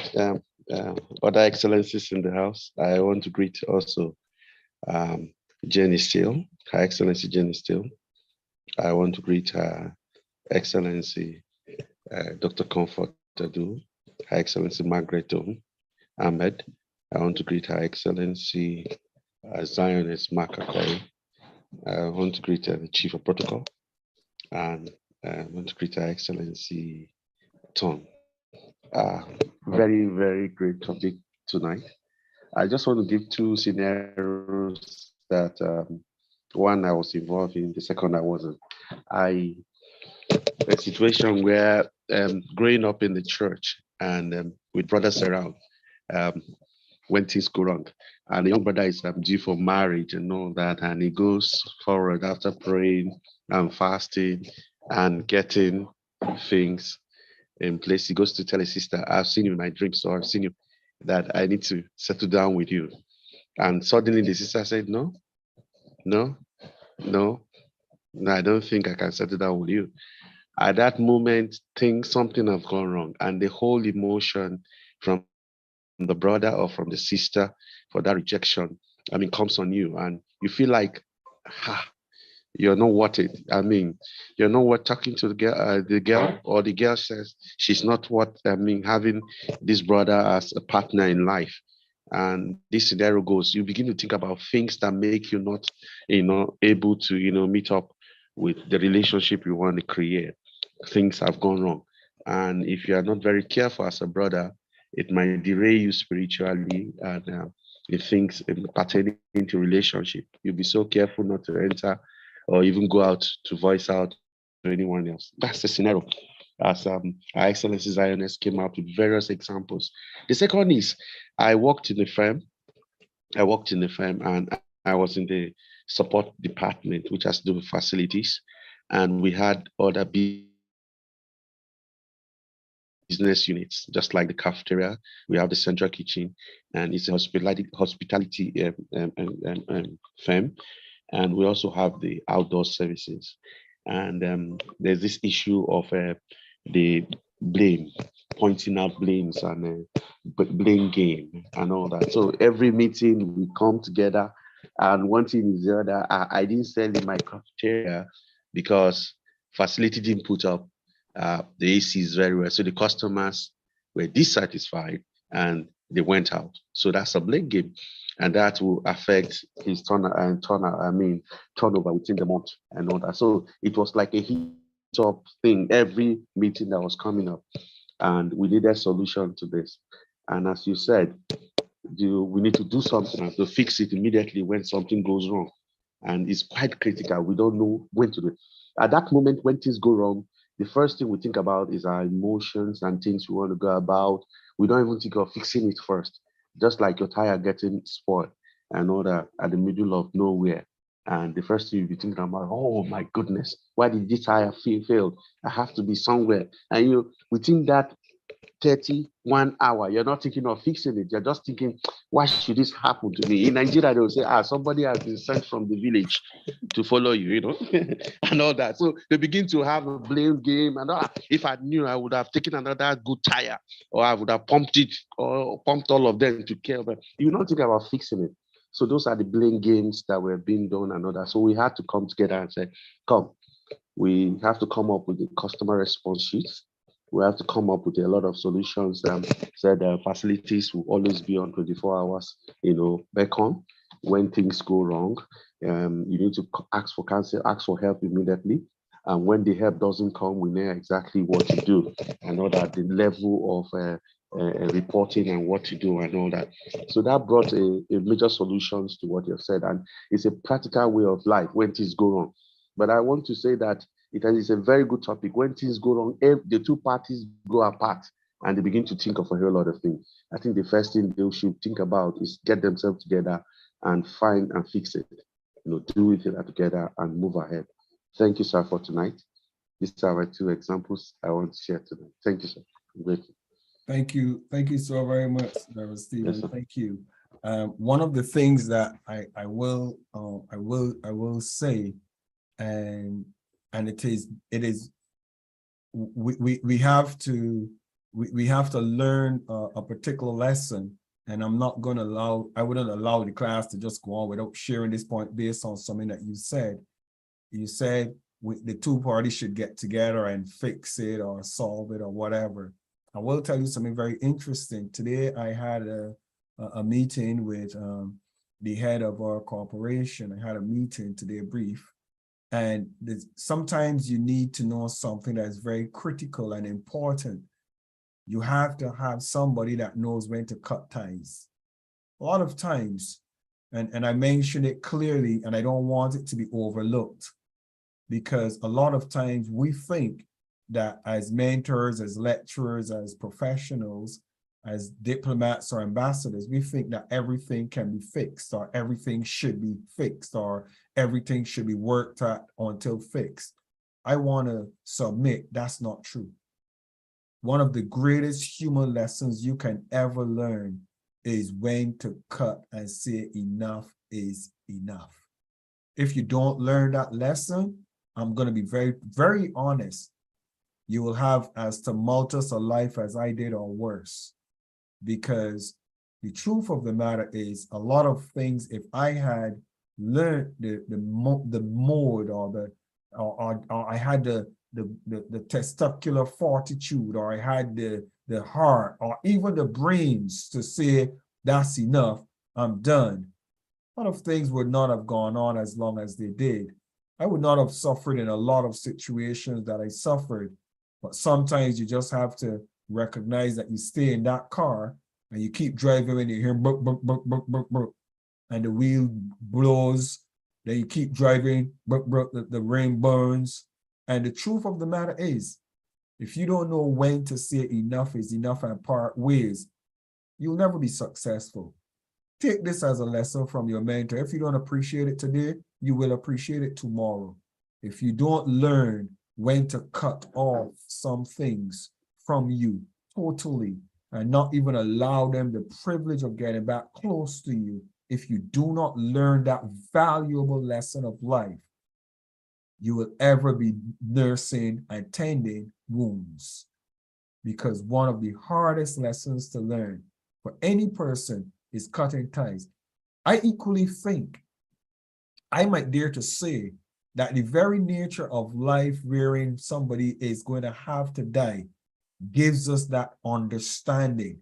other excellencies in the house. I want to greet also Jenny Steele, Her Excellency Jenny Steele. I want to greet Excellency Dr. Comfort Adu, Her Excellency Margaret Ahmed. I want to greet Her Excellency Zionist Mark Akoi. I want to greet the Chief of Protocol, and I want to greet Her Excellency Tom. Very, very great topic tonight. I just want to give two scenarios that one I was involved in, the second I wasn't. A situation where growing up in the church and with brothers around, when things go wrong, and the young brother is due for marriage and all that, and he goes forward after praying and fasting and getting things in place. He goes to tell his sister, I've seen you in my dreams, so I've seen you, that I need to settle down with you. And suddenly the sister said, no, no, no, no, I don't think I can settle down with you. At that moment, something have gone wrong, and the whole emotion from the brother or from the sister for that rejection, comes on you, and you feel like, you're not worth it. You're not worth talking to the girl, or the girl says she's not worth, having this brother as a partner in life. And this scenario goes, you begin to think about things that make you not, able to, meet up with the relationship you want to create. Things have gone wrong. And if you are not very careful as a brother, it might derail you spiritually and if things pertaining to relationship. You'll be so careful not to enter or even go out to voice out to anyone else. That's the scenario. As Our Excellency Zionist came out with various examples. The second is, I worked in the firm and I was in the support department, which has to do with facilities. And we had other business units, just like the cafeteria. We have the central kitchen, and it's a hospitality firm. And we also have the outdoor services. And there's this issue of the blame, pointing out blames and blame game and all that. So every meeting we come together, and one thing is the other. I didn't sell in my cafeteria because facility didn't put up the ACs very well. So the customers were dissatisfied and they went out. So that's a blame game. And that will affect his turnover within the month and all that. So it was like a heat-up thing every meeting that was coming up, and we needed a solution to this. And as you said, we need to do something to fix it immediately when something goes wrong, and it's quite critical. We don't know when to do it. At that moment, when things go wrong, the first thing we think about is our emotions and things we want to go about. We don't even think of fixing it first. Just like your tire getting spoiled and all that at the middle of nowhere. And the first thing you'll be thinking about, oh my goodness, why did this tire fail? I have to be somewhere. And within that 31 hour, you're not thinking of fixing it. You're just thinking, why should this happen to me? In Nigeria, they will say, somebody has been sent from the village to follow you, and all that. So they begin to have a blame game. And if I knew, I would have taken another good tire, or I would have pumped it, or pumped all of them to care of it. You don't think about fixing it. So those are the blame games that were being done and all that. So we had to come together and say, come, we have to come up with the customer response sheets. We have to come up with a lot of solutions. Said facilities will always be on 24 hours, back on. When things go wrong, you need to ask for counsel, ask for help immediately. And when the help doesn't come, we know exactly what to do and all that, the level of reporting and what to do and all that. So that brought a major solutions to what you've said. And it's a practical way of life when things go wrong. But I want to say that it is a very good topic. When things go wrong, the two parties go apart and they begin to think of a whole lot of things. I think the first thing they should think about is get themselves together and find and fix it. Do it together and move ahead. Thank you, sir, for tonight. These are my two examples I want to share today. Thank you, sir. I'm grateful. Thank you. Thank you so very much, Stephen. Yes, thank you. One of the things that I will say, and it is we have to learn a particular lesson, and I wouldn't allow the class to just go on without sharing this point based on something that you said. You said the two parties should get together and fix it or solve it or whatever. I will tell you something very interesting. Today, I had a meeting with the head of our corporation. I had a meeting today, brief. And sometimes you need to know something that's very critical and important. You have to have somebody that knows when to cut ties. A lot of times, and I mentioned it clearly, and I don't want it to be overlooked, because a lot of times we think that as mentors, as lecturers, as professionals, as diplomats or ambassadors, we think that everything can be fixed, or everything should be fixed, or everything should be worked at until fixed. I want to submit that's not true. One of the greatest human lessons you can ever learn is when to cut and say enough is enough. If you don't learn that lesson, I'm going to be very, very honest. You will have as tumultuous a life as I did or worse. Because the truth of the matter is, a lot of things, if I had learned the mode or I had the testicular fortitude, or I had the heart or even the brains to say that's enough, I'm done, a lot of things would not have gone on as long as they did. I would not have suffered in a lot of situations that I suffered. But sometimes you just have to recognize that you stay in that car and you keep driving and you hear burp, burp, burp, burp, burp, burp, and the wheel blows. Then you keep driving, burp, burp, the rain burns. And the truth of the matter is, if you don't know when to say enough is enough and part ways, you'll never be successful. Take this as a lesson from your mentor. If you don't appreciate it today, you will appreciate it tomorrow. If you don't learn when to cut off some things from you totally and not even allow them the privilege of getting back close to you, if you do not learn that valuable lesson of life, you will ever be nursing and tending wounds. Because one of the hardest lessons to learn for any person is cutting ties. I equally think, I might dare to say, that the very nature of life wherein somebody is going to have to die gives us that understanding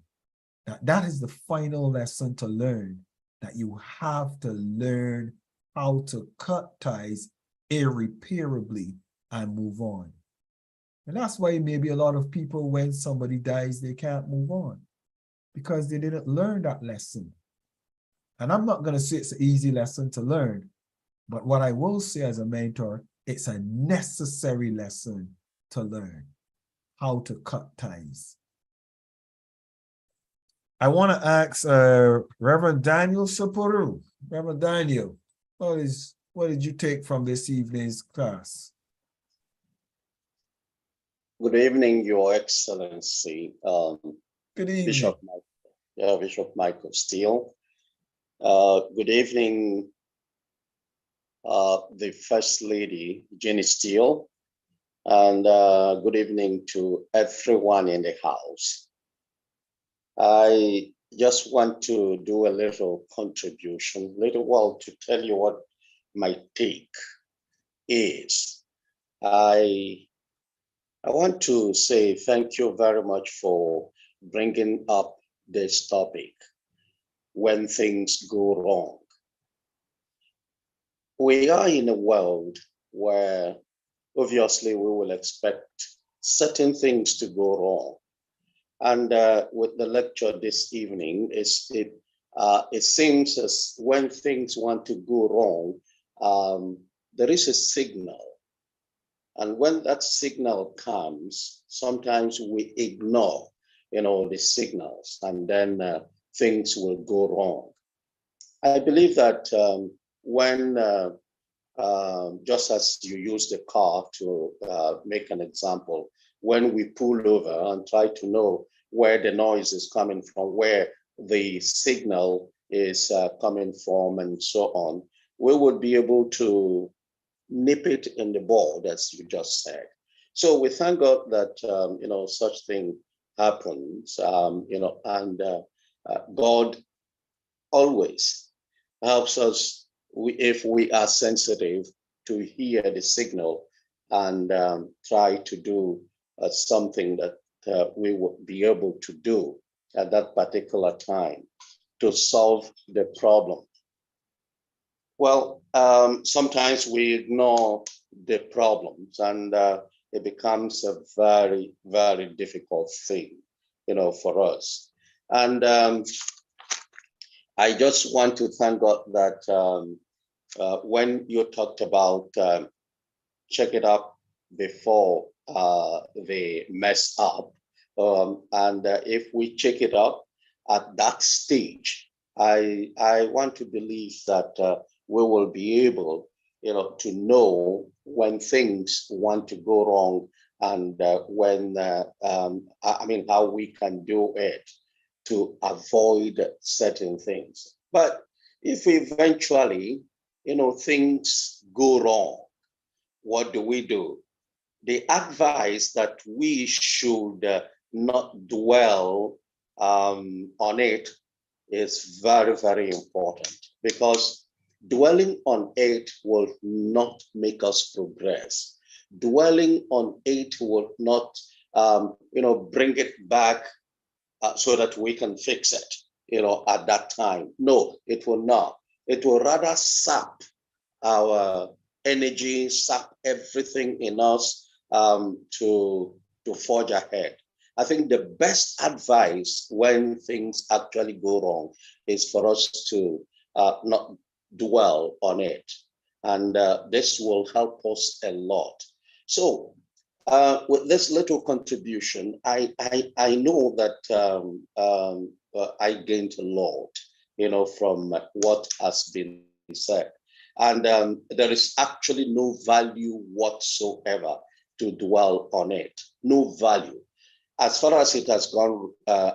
that that is the final lesson to learn, that you have to learn how to cut ties irreparably and move on. And that's why maybe a lot of people, when somebody dies, they can't move on, because they didn't learn that lesson. And I'm not going to say it's an easy lesson to learn, but what I will say as a mentor, it's a necessary lesson to learn how to cut ties. I want to ask Reverend Daniel Saporu. Reverend Daniel, what did you take from this evening's class? Good evening, Your Excellency. Good evening. Bishop Michael Steele. Good evening, the First Lady, Jenny Steele, and good evening to everyone in the house. I just want to do a little contribution, to tell you what my take is. I want to say thank you very much for bringing up this topic, when things go wrong. We are in a world where obviously we will expect certain things to go wrong. And with the lecture this evening, it seems as when things want to go wrong, there is a signal. And when that signal comes, sometimes we ignore, the signals, and then things will go wrong. I believe that when, just as you use the car to make an example, when we pull over and try to know where the noise is coming from, where the signal is coming from, and so on, we would be able to nip it in the bud, as you just said. So we thank God that, such thing happens, and God always helps us if we are sensitive to hear the signal and try to do something that we would be able to do at that particular time to solve the problem. Well, sometimes we ignore the problems, and it becomes a very, very difficult thing, for us. And I just want to thank God that when you talked about check it up before they mess up, and if we check it up at that stage, I want to believe that we will be able, to know when things want to go wrong, and when how we can do it to avoid certain things. But if eventually, things go wrong, what do? The advice that we should not dwell on it is very, very important, because dwelling on it will not make us progress. Dwelling on it will not, bring it back so that we can fix it, at that time. No, it will not. It will rather sap our energy, sap everything in us to forge ahead. I think the best advice when things actually go wrong is for us to not dwell on it. And this will help us a lot. So with this little contribution, I know that I gained a lot, from what has been said. And there is actually no value whatsoever to dwell on it. No value. As far as it has gone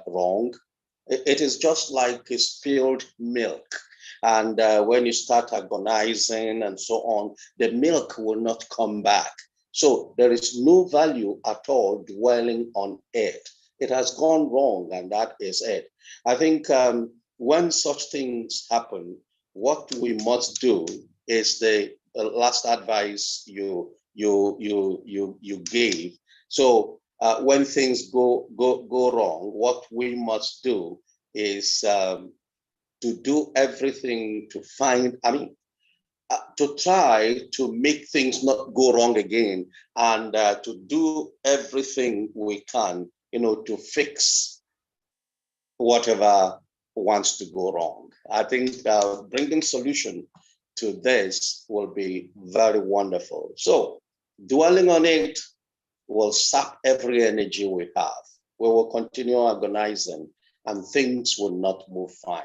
wrong, it is just like a spilled milk. And when you start agonizing and so on, the milk will not come back. So there is no value at all dwelling on it. It has gone wrong, and that is it. I think when such things happen, what we must do is the last advice you gave. So when things go wrong, what we must do is to do everything to find, to try to make things not go wrong again, and to do everything we can, to fix whatever wants to go wrong. I think bringing solution to this will be very wonderful. So dwelling on it will sap every energy we have. We will continue agonizing, and things will not move fine.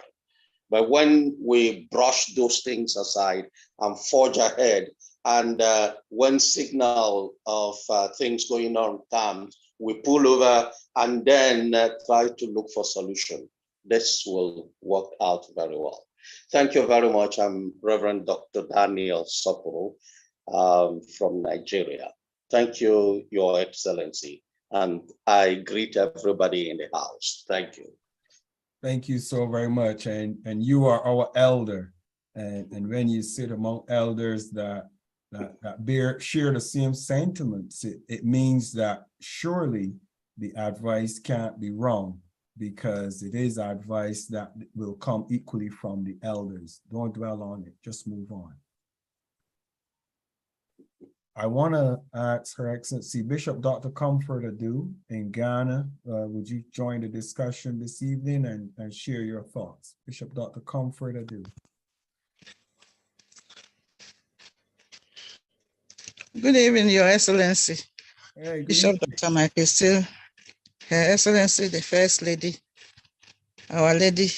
But when we brush those things aside and forge ahead, and when signal of things going on comes, we pull over and then try to look for solution. This will work out very well. Thank you very much. I'm Reverend Dr. Daniel Soporo from Nigeria. Thank you, Your Excellency. And I greet everybody in the house. Thank you. Thank you so very much. And you are our elder. And when you sit among elders that share the same sentiments, it means that surely the advice can't be wrong, because it is advice that will come equally from the elders. Don't dwell on it, just move on. I want to ask Her Excellency Bishop Dr. Comfort Adu in Ghana. Would you join the discussion this evening and share your thoughts? Bishop Dr. Comfort Adu. Good evening, Your Excellency. Hey, Bishop Dr. Michael Steele, Her Excellency, the First Lady, Our Lady,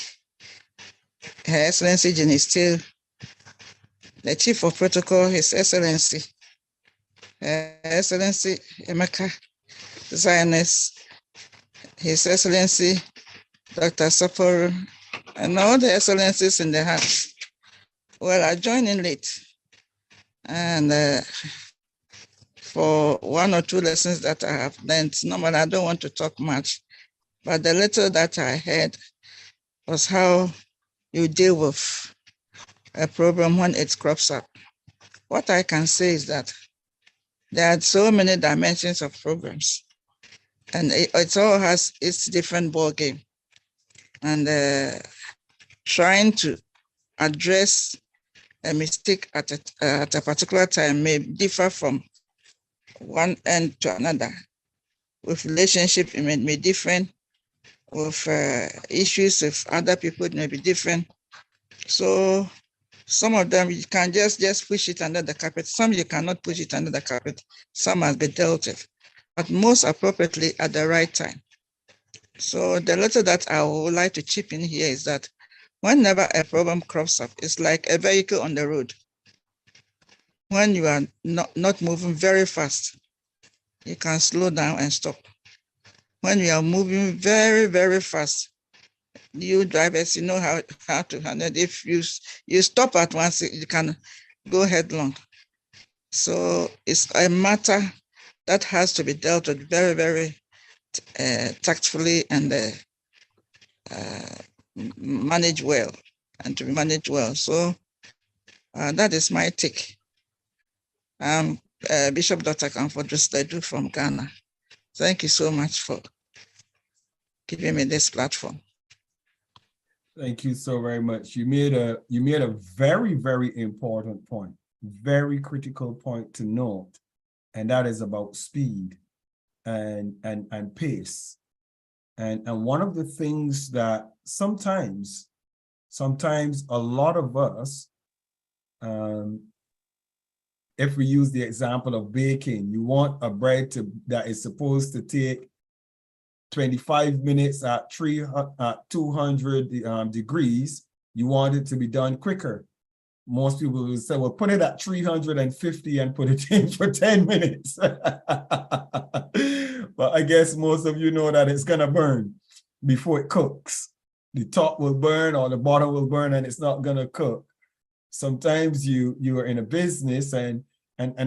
Her Excellency Jenny Steele, the Chief of Protocol, His Excellency, Her Excellency Emeka Zionist, His Excellency Dr. Soporo, and all the excellencies in the house. Well, I joined in late, and for one or two lessons that I have learned, normally I don't want to talk much, but the little that I heard was how you deal with a problem when it crops up. What I can say is that There are so many dimensions of programs, and it all has its different ball game. And trying to address a mistake at a particular time may differ from one end to another. With relationship, it may be different. With issues with other people, it may be different. So some of them you can just push it under the carpet. Some you cannot push it under the carpet. Some must be dealt with, but most appropriately at the right time. So the letter that I would like to chip in here is that whenever a problem crops up, it's like a vehicle on the road. When you are not moving very fast, you can slow down and stop. When you are moving very, very fast, you drivers, you know how to handle it. If you stop at once, you can go headlong. So it's a matter that has to be dealt with very, very tactfully and managed well, and to be managed well. So that is my take. Bishop Dr. Comfort Ledu from Ghana. Thank you so much for giving me this platform. Thank you so very much. You made a very, very important point, very critical point to note, and that is about speed and pace. And one of the things that sometimes a lot of us, if we use the example of baking, you want a bread that is supposed to take 25 minutes at 200 degrees, you want it to be done quicker. Most people will say, well, put it at 350 and put it in for 10 minutes. But I guess most of you know that it's gonna burn before it cooks. The top will burn or the bottom will burn and it's not gonna cook. Sometimes you are in a business and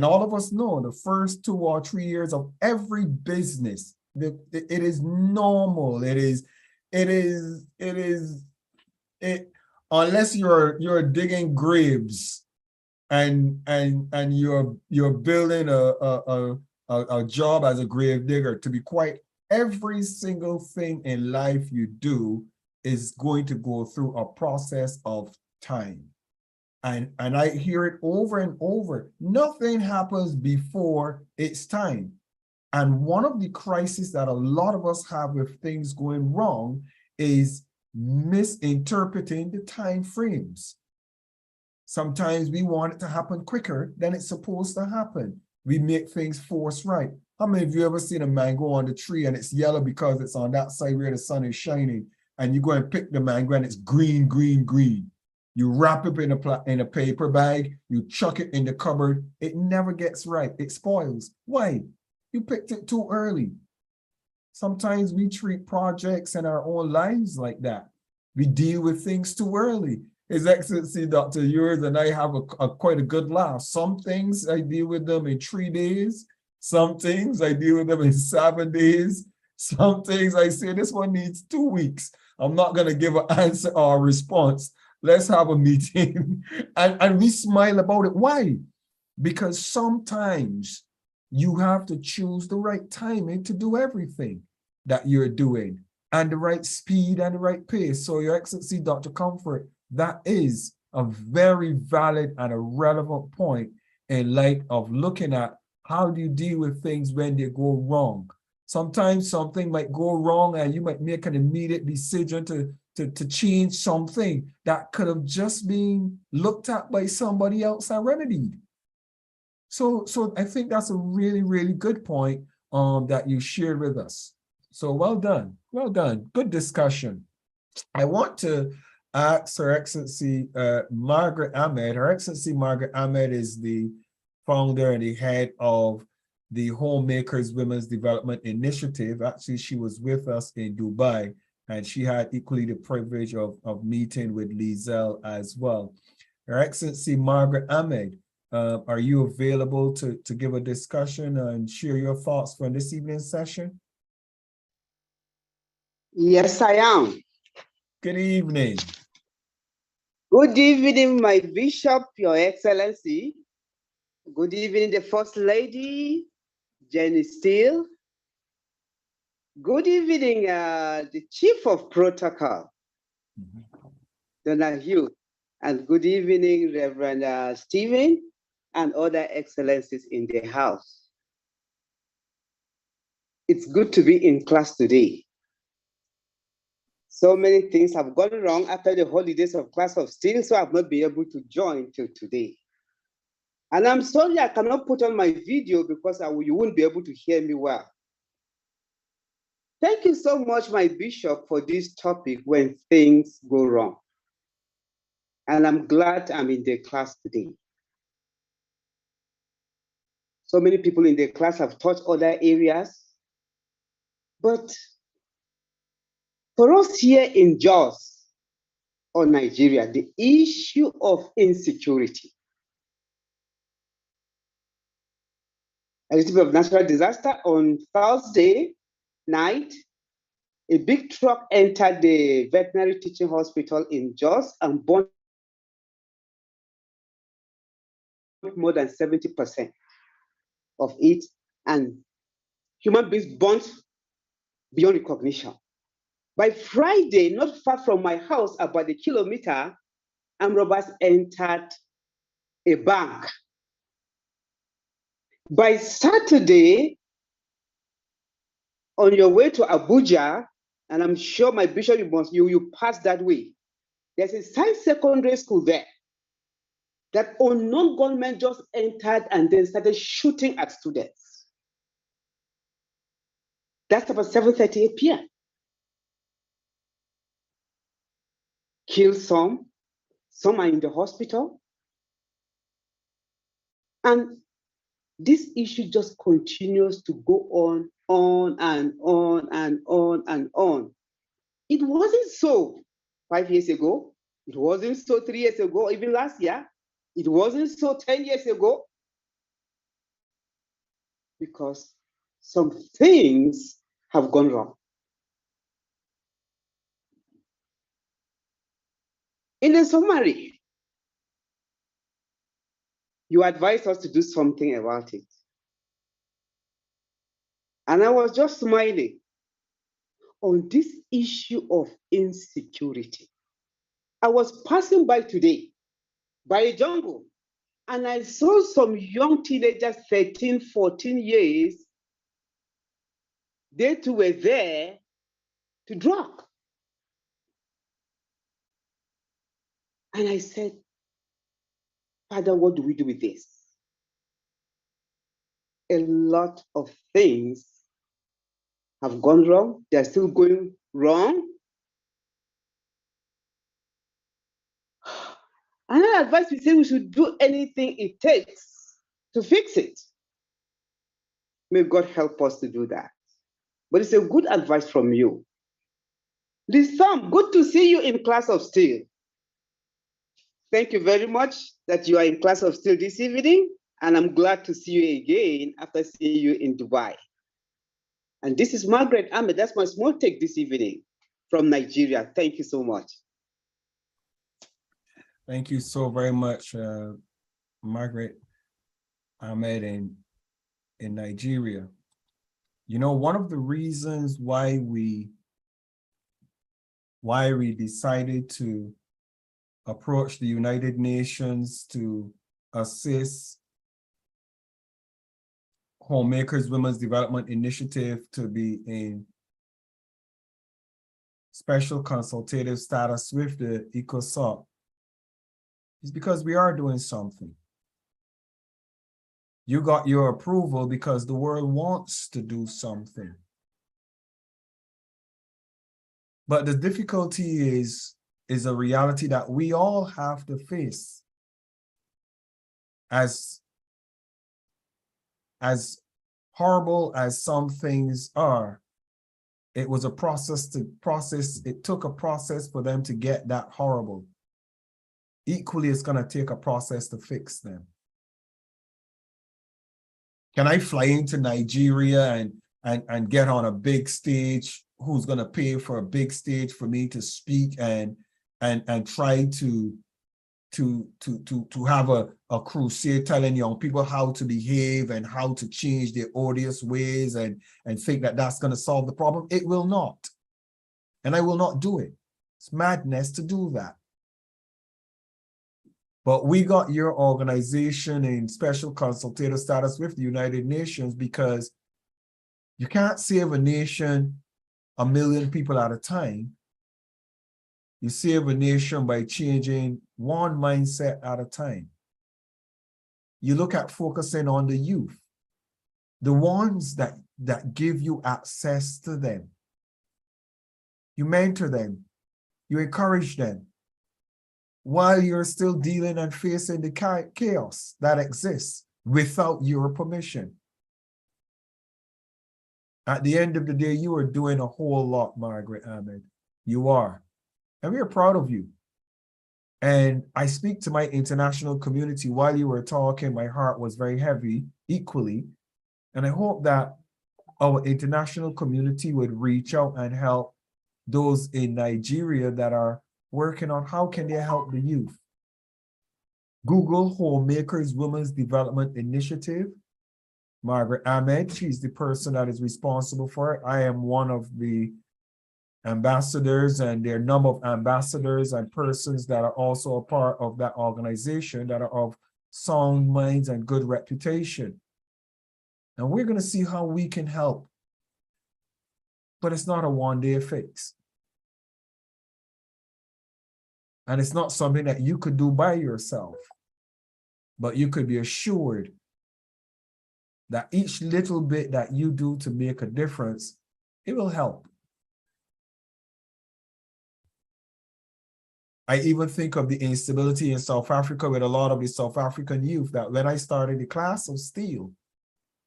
all of us know the first 2 or 3 years of every business, it is normal. Unless you're digging graves and you're building a job as a grave digger. To be quite, every single thing in life you do is going to go through a process of time. And I hear it over and over. Nothing happens before it's time. And one of the crises that a lot of us have with things going wrong is misinterpreting the time frames. Sometimes we want it to happen quicker than it's supposed to happen. We make things force right. How many of you ever seen a mango on the tree and it's yellow because it's on that side where the sun is shining, and you go and pick the mango and it's green, green, green. You wrap it in a paper bag, you chuck it in the cupboard, it never gets right, it spoils. Why? You picked it too early. Sometimes we treat projects in our own lives like that. We deal with things too early. His Excellency, Dr. Yours and I have quite a good laugh. Some things I deal with them in 3 days. Some things I deal with them in 7 days. Some things I say, this one needs 2 weeks. I'm not gonna give an answer or a response. Let's have a meeting. and we smile about it. Why? Because sometimes you have to choose the right timing to do everything that you're doing, and the right speed and the right pace. So Your Excellency, Dr. Comfort, that is a very valid and a relevant point in light of looking at how do you deal with things when they go wrong. Sometimes something might go wrong and you might make an immediate decision to change something that could have just been looked at by somebody else and remedied. So I think that's a really, really good point that you shared with us. So well done, good discussion. I want to ask Her Excellency Margaret Ahmed. Her Excellency Margaret Ahmed is the founder and the head of the Homemakers Women's Development Initiative. Actually, she was with us in Dubai, and she had equally the privilege of meeting with Liesel as well. Her Excellency Margaret Ahmed, are you available to give a discussion and share your thoughts for this evening's session? Yes, I am. Good evening. Good evening, my Bishop, Your Excellency. Good evening, the First Lady, Jenny Steele. Good evening, the Chief of Protocol, Donna Hugh. And good evening, Reverend Stephen and other excellencies in the house. It's good to be in class today. So many things have gone wrong after the holidays of class of Steele, so I've not been able to join till today. And I'm sorry I cannot put on my video because you won't be able to hear me well. Thank you so much, my bishop, for this topic, when things go wrong. And I'm glad I'm in the class today. So many people in the class have taught other areas. But for us here in Jos or Nigeria, the issue of insecurity, a little bit of natural disaster on Thursday night, a big truck entered the veterinary teaching hospital in Jos and burned more than 70% of it, and human beings burnt beyond recognition. By Friday, not far from my house, about a kilometer, armed robbers entered a bank. By Saturday, on your way to Abuja, and I'm sure my bishop, you pass that way, there's a science secondary school there that unknown gunmen just entered and then started shooting at students. That's about 7:38 p.m. Killed some are in the hospital. And this issue just continues to go on and on and on and on. It wasn't so 5 years ago. It wasn't so 3 years ago, even last year. It wasn't so 10 years ago. Because some things have gone wrong. In the summary, you advised us to do something about it. And I was just smiling on this issue of insecurity. I was passing by today, by a jungle, and I saw some young teenagers, 13, 14 years. They too were there to drug. And I said, Father, what do we do with this? A lot of things have gone wrong. They're still going wrong. Another advice, we say we should do anything it takes to fix it. May God help us to do that. But it's a good advice from you. Lisam, good to see you in class of Steele. Thank you very much that you are in class of Steele this evening, and I'm glad to see you again after seeing you in Dubai. And this is Margaret Ahmed. That's my small take this evening from Nigeria. Thank you so much. Thank you so very much, Margaret Ahmed in Nigeria. You know, one of the reasons why we decided to approach the United Nations to assist Homemakers Women's Development Initiative to be in special consultative status with the ECOSOC is because we are doing something. You got your approval because the world wants to do something. But the difficulty is a reality that we all have to face. As horrible as some things are, it was a process it took a process for them to get that horrible. Equally, it's gonna take a process to fix them. Can I fly into Nigeria and get on a big stage? Who's gonna pay for a big stage for me to speak and try to to have a crusade telling young people how to behave and how to change their odious ways and think that that's going to solve the problem. It will not. And I will not do it. It's madness to do that. But we got your organization in special consultative status with the United Nations because you can't save a nation 1 million people at a time. You save a nation by changing one mindset at a time. You look at focusing on the youth, the ones that give you access to them. You mentor them, you encourage them, while you're still dealing and facing the chaos that exists without your permission. At the end of the day, you are doing a whole lot, Margaret Ahmed. You are. And we are proud of you. And I speak to my international community. While you were talking, my heart was very heavy equally. And I hope that our international community would reach out and help those in Nigeria that are working on how can they help the youth. Google Homemakers Women's Development Initiative. Margaret Ahmed, she's the person that is responsible for it. I am one of the ambassadors, and there are a number of ambassadors and persons that are also a part of that organization that are of sound minds and good reputation. And we're going to see how we can help. But it's not a one-day fix. And it's not something that you could do by yourself. But you could be assured that each little bit that you do to make a difference, it will help. I even think of the instability in South Africa with a lot of the South African youth, that when I started the class of Steele,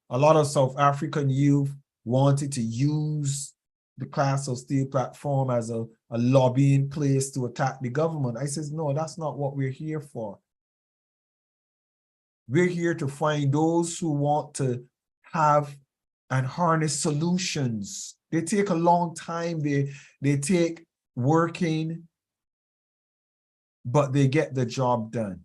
a lot of South African youth wanted to use the class of Steele platform as a lobbying place to attack the government. I says, no, that's not what we're here for. We're here to find those who want to have and harness solutions. They take a long time. They take working, but they get the job done.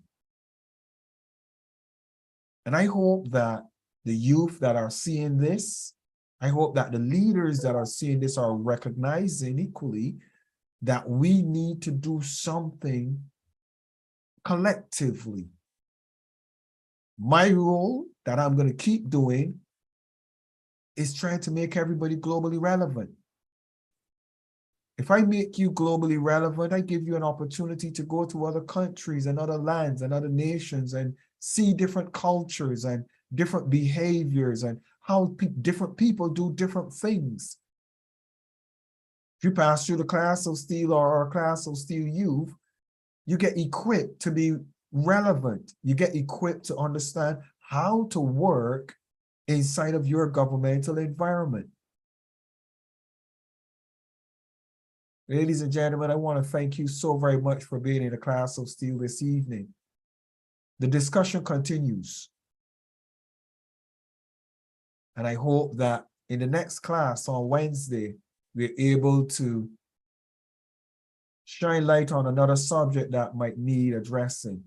And I hope that the youth that are seeing this, I hope that the leaders that are seeing this are recognizing equally that we need to do something collectively. My role that I'm going to keep doing is trying to make everybody globally relevant. If I make you globally relevant, I give you an opportunity to go to other countries and other lands and other nations and see different cultures and different behaviors and how different people do different things. If you pass through the class of Steele or our class of Steele youth, you get equipped to be relevant. You get equipped to understand how to work inside of your governmental environment. Ladies and gentlemen, I want to thank you so very much for being in the class of Steele this evening. The discussion continues. And I hope that in the next class on Wednesday, we're able to shine light on another subject that might need addressing.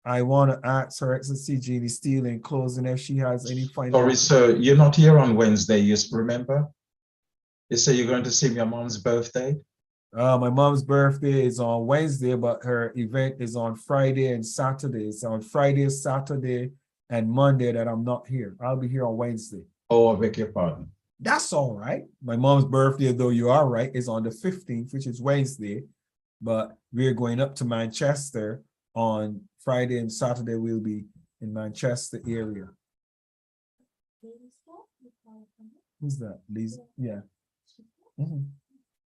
I want to ask Her Excellency Jeannie Steele in closing if she has any final. Sorry, sir, you're not here on Wednesday, you remember? You say you're going to sing your mom's birthday? My mom's birthday is on Wednesday, but her event is on Friday and Saturday. It's on Friday, Saturday, and Monday that I'm not here. I'll be here on Wednesday. Oh, I beg your pardon. That's all right. My mom's birthday, though you are right, is on the 15th, which is Wednesday. But we're going up to Manchester on Friday and Saturday. We'll be in Manchester area. Who's that? Lisa? Yeah. Mm-hmm.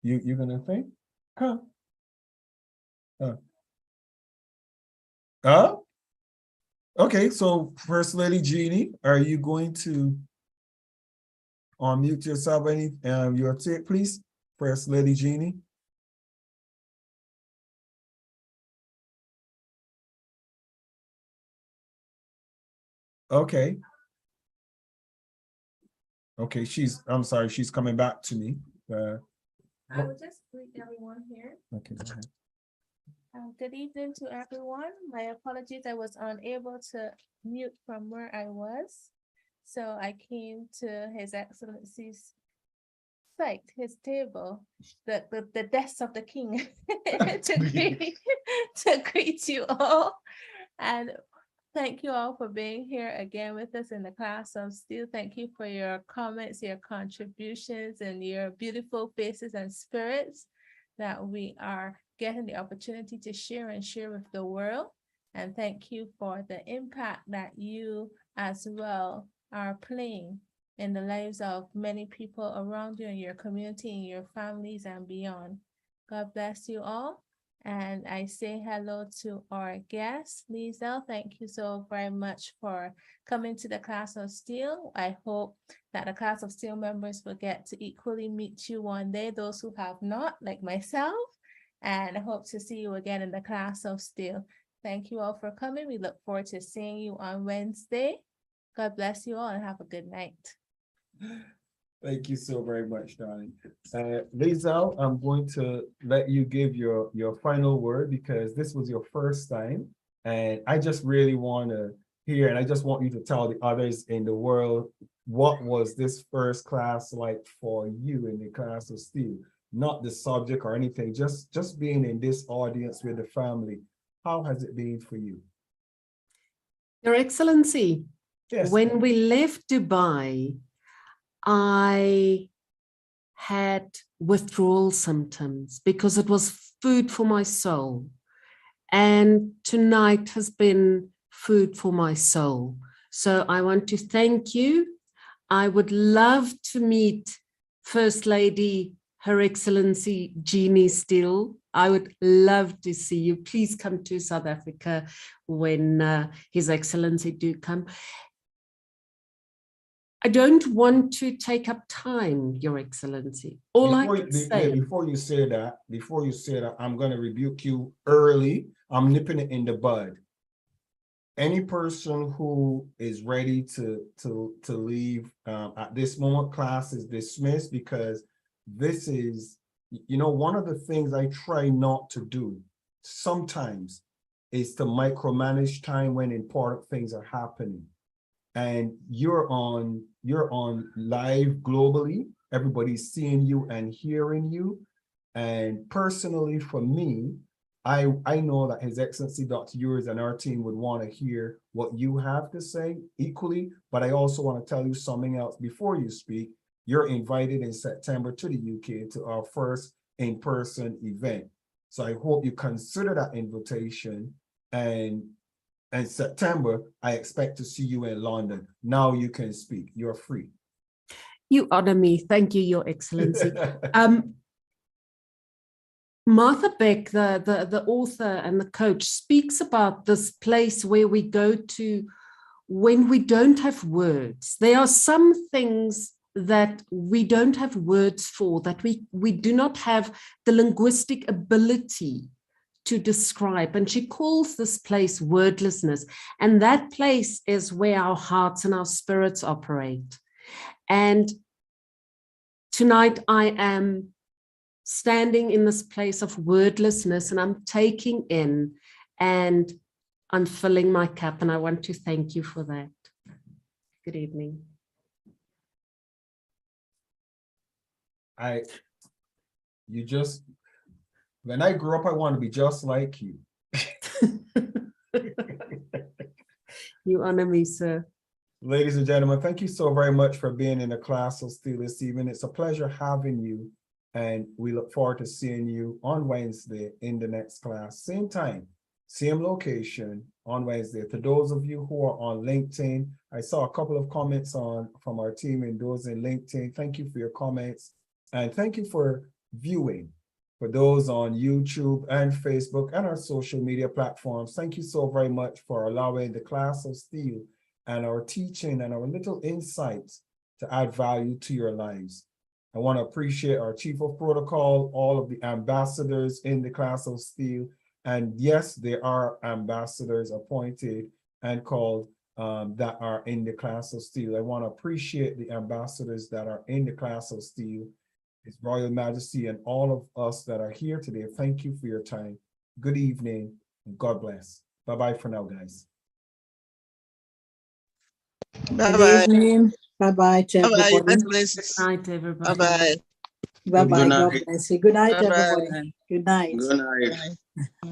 You're gonna think? Come. Okay, so First Lady Jeannie, are you going to unmute yourself? Any your take, please, First Lady Jeannie. Okay. Okay, I'm sorry, she's coming back to me. I would just greet everyone here. Okay. Good evening to everyone. My apologies, I was unable to mute from where I was. So I came to His Excellency's site, his table, the desk of the king to greet you all. And thank you all for being here again with us in the class of Steele. Thank you for your comments, your contributions, and your beautiful faces and spirits that we are getting the opportunity to share with the world. And thank you for the impact that you as well are playing in the lives of many people around you in your community, in your families and beyond. God bless you all. And I say hello to our guest, Liesel. Thank you so very much for coming to the class of Steele. I hope that the class of Steele members will get to equally meet you one day, those who have not, like myself. And I hope to see you again in the class of Steele. Thank you all for coming. We look forward to seeing you on Wednesday. God bless you all and have a good night. Thank you so very much, darling. Liesel, I'm going to let you give your final word because this was your first time. And I just really want to hear, and I just want you to tell the others in the world, what was this first class like for you in the class of Steele? Not the subject or anything, just being in this audience with the family. How has it been for you? Your Excellency, Yes. when we left Dubai, I had withdrawal symptoms because it was food for my soul. And tonight has been food for my soul. So I want to thank you. I would love to meet First Lady, Her Excellency Jeannie Steele. I would love to see you. Please come to South Africa when His Excellency do come. I don't want to take up time, Your Excellency. Before you say that, I'm going to rebuke you early. I'm nipping it in the bud. Any person who is ready to leave at this moment, class is dismissed, because this is, one of the things I try not to do sometimes is to micromanage time when important things are happening. And you're on live globally. Everybody's seeing you and hearing you. And personally, for me, I know that His Excellency Dr. Ewers and our team would want to hear what you have to say equally. But I also want to tell you something else before you speak. You're invited in September to the UK to our first in-person event. So I hope you consider that invitation. And September, I expect to see you in London. Now you can speak. You're free. You honor me. Thank you, Your Excellency. Martha Beck, the author and the coach, speaks about this place where we go to when we don't have words. There are some things that we don't have words for, that we do not have the linguistic ability to describe. And she calls this place wordlessness. And that place is where our hearts and our spirits operate. And tonight I am standing in this place of wordlessness, and I'm taking in and I'm filling my cup, and I want to thank you for that. Good evening. When I grew up, I want to be just like you. You honor me, sir. Ladies and gentlemen, thank you so very much for being in the class of Steele this evening. It's a pleasure having you, and we look forward to seeing you on Wednesday in the next class. Same time, same location on Wednesday. To those of you who are on LinkedIn, I saw a couple of comments from our team and those in LinkedIn. Thank you for your comments, and thank you for viewing. For those on YouTube and Facebook and our social media platforms, thank you so very much for allowing the class of Steele and our teaching and our little insights to add value to your lives. I want to appreciate our Chief of Protocol, all of the ambassadors in the class of Steele. And yes, there are ambassadors appointed and called that are in the class of Steele. I want to appreciate the ambassadors that are in the class of Steele, His Royal Majesty, and all of us that are here today. Thank you for your time. good evening, and God bless. Bye-bye for now, guys. Bye Good bye. evening. Bye-bye to Bye bye. everybody. Excellencies. Good night, Bye everybody. bye. Bye-bye. Good God night. bless you. Good night, Bye everybody. bye. Good night. Good night. Bye.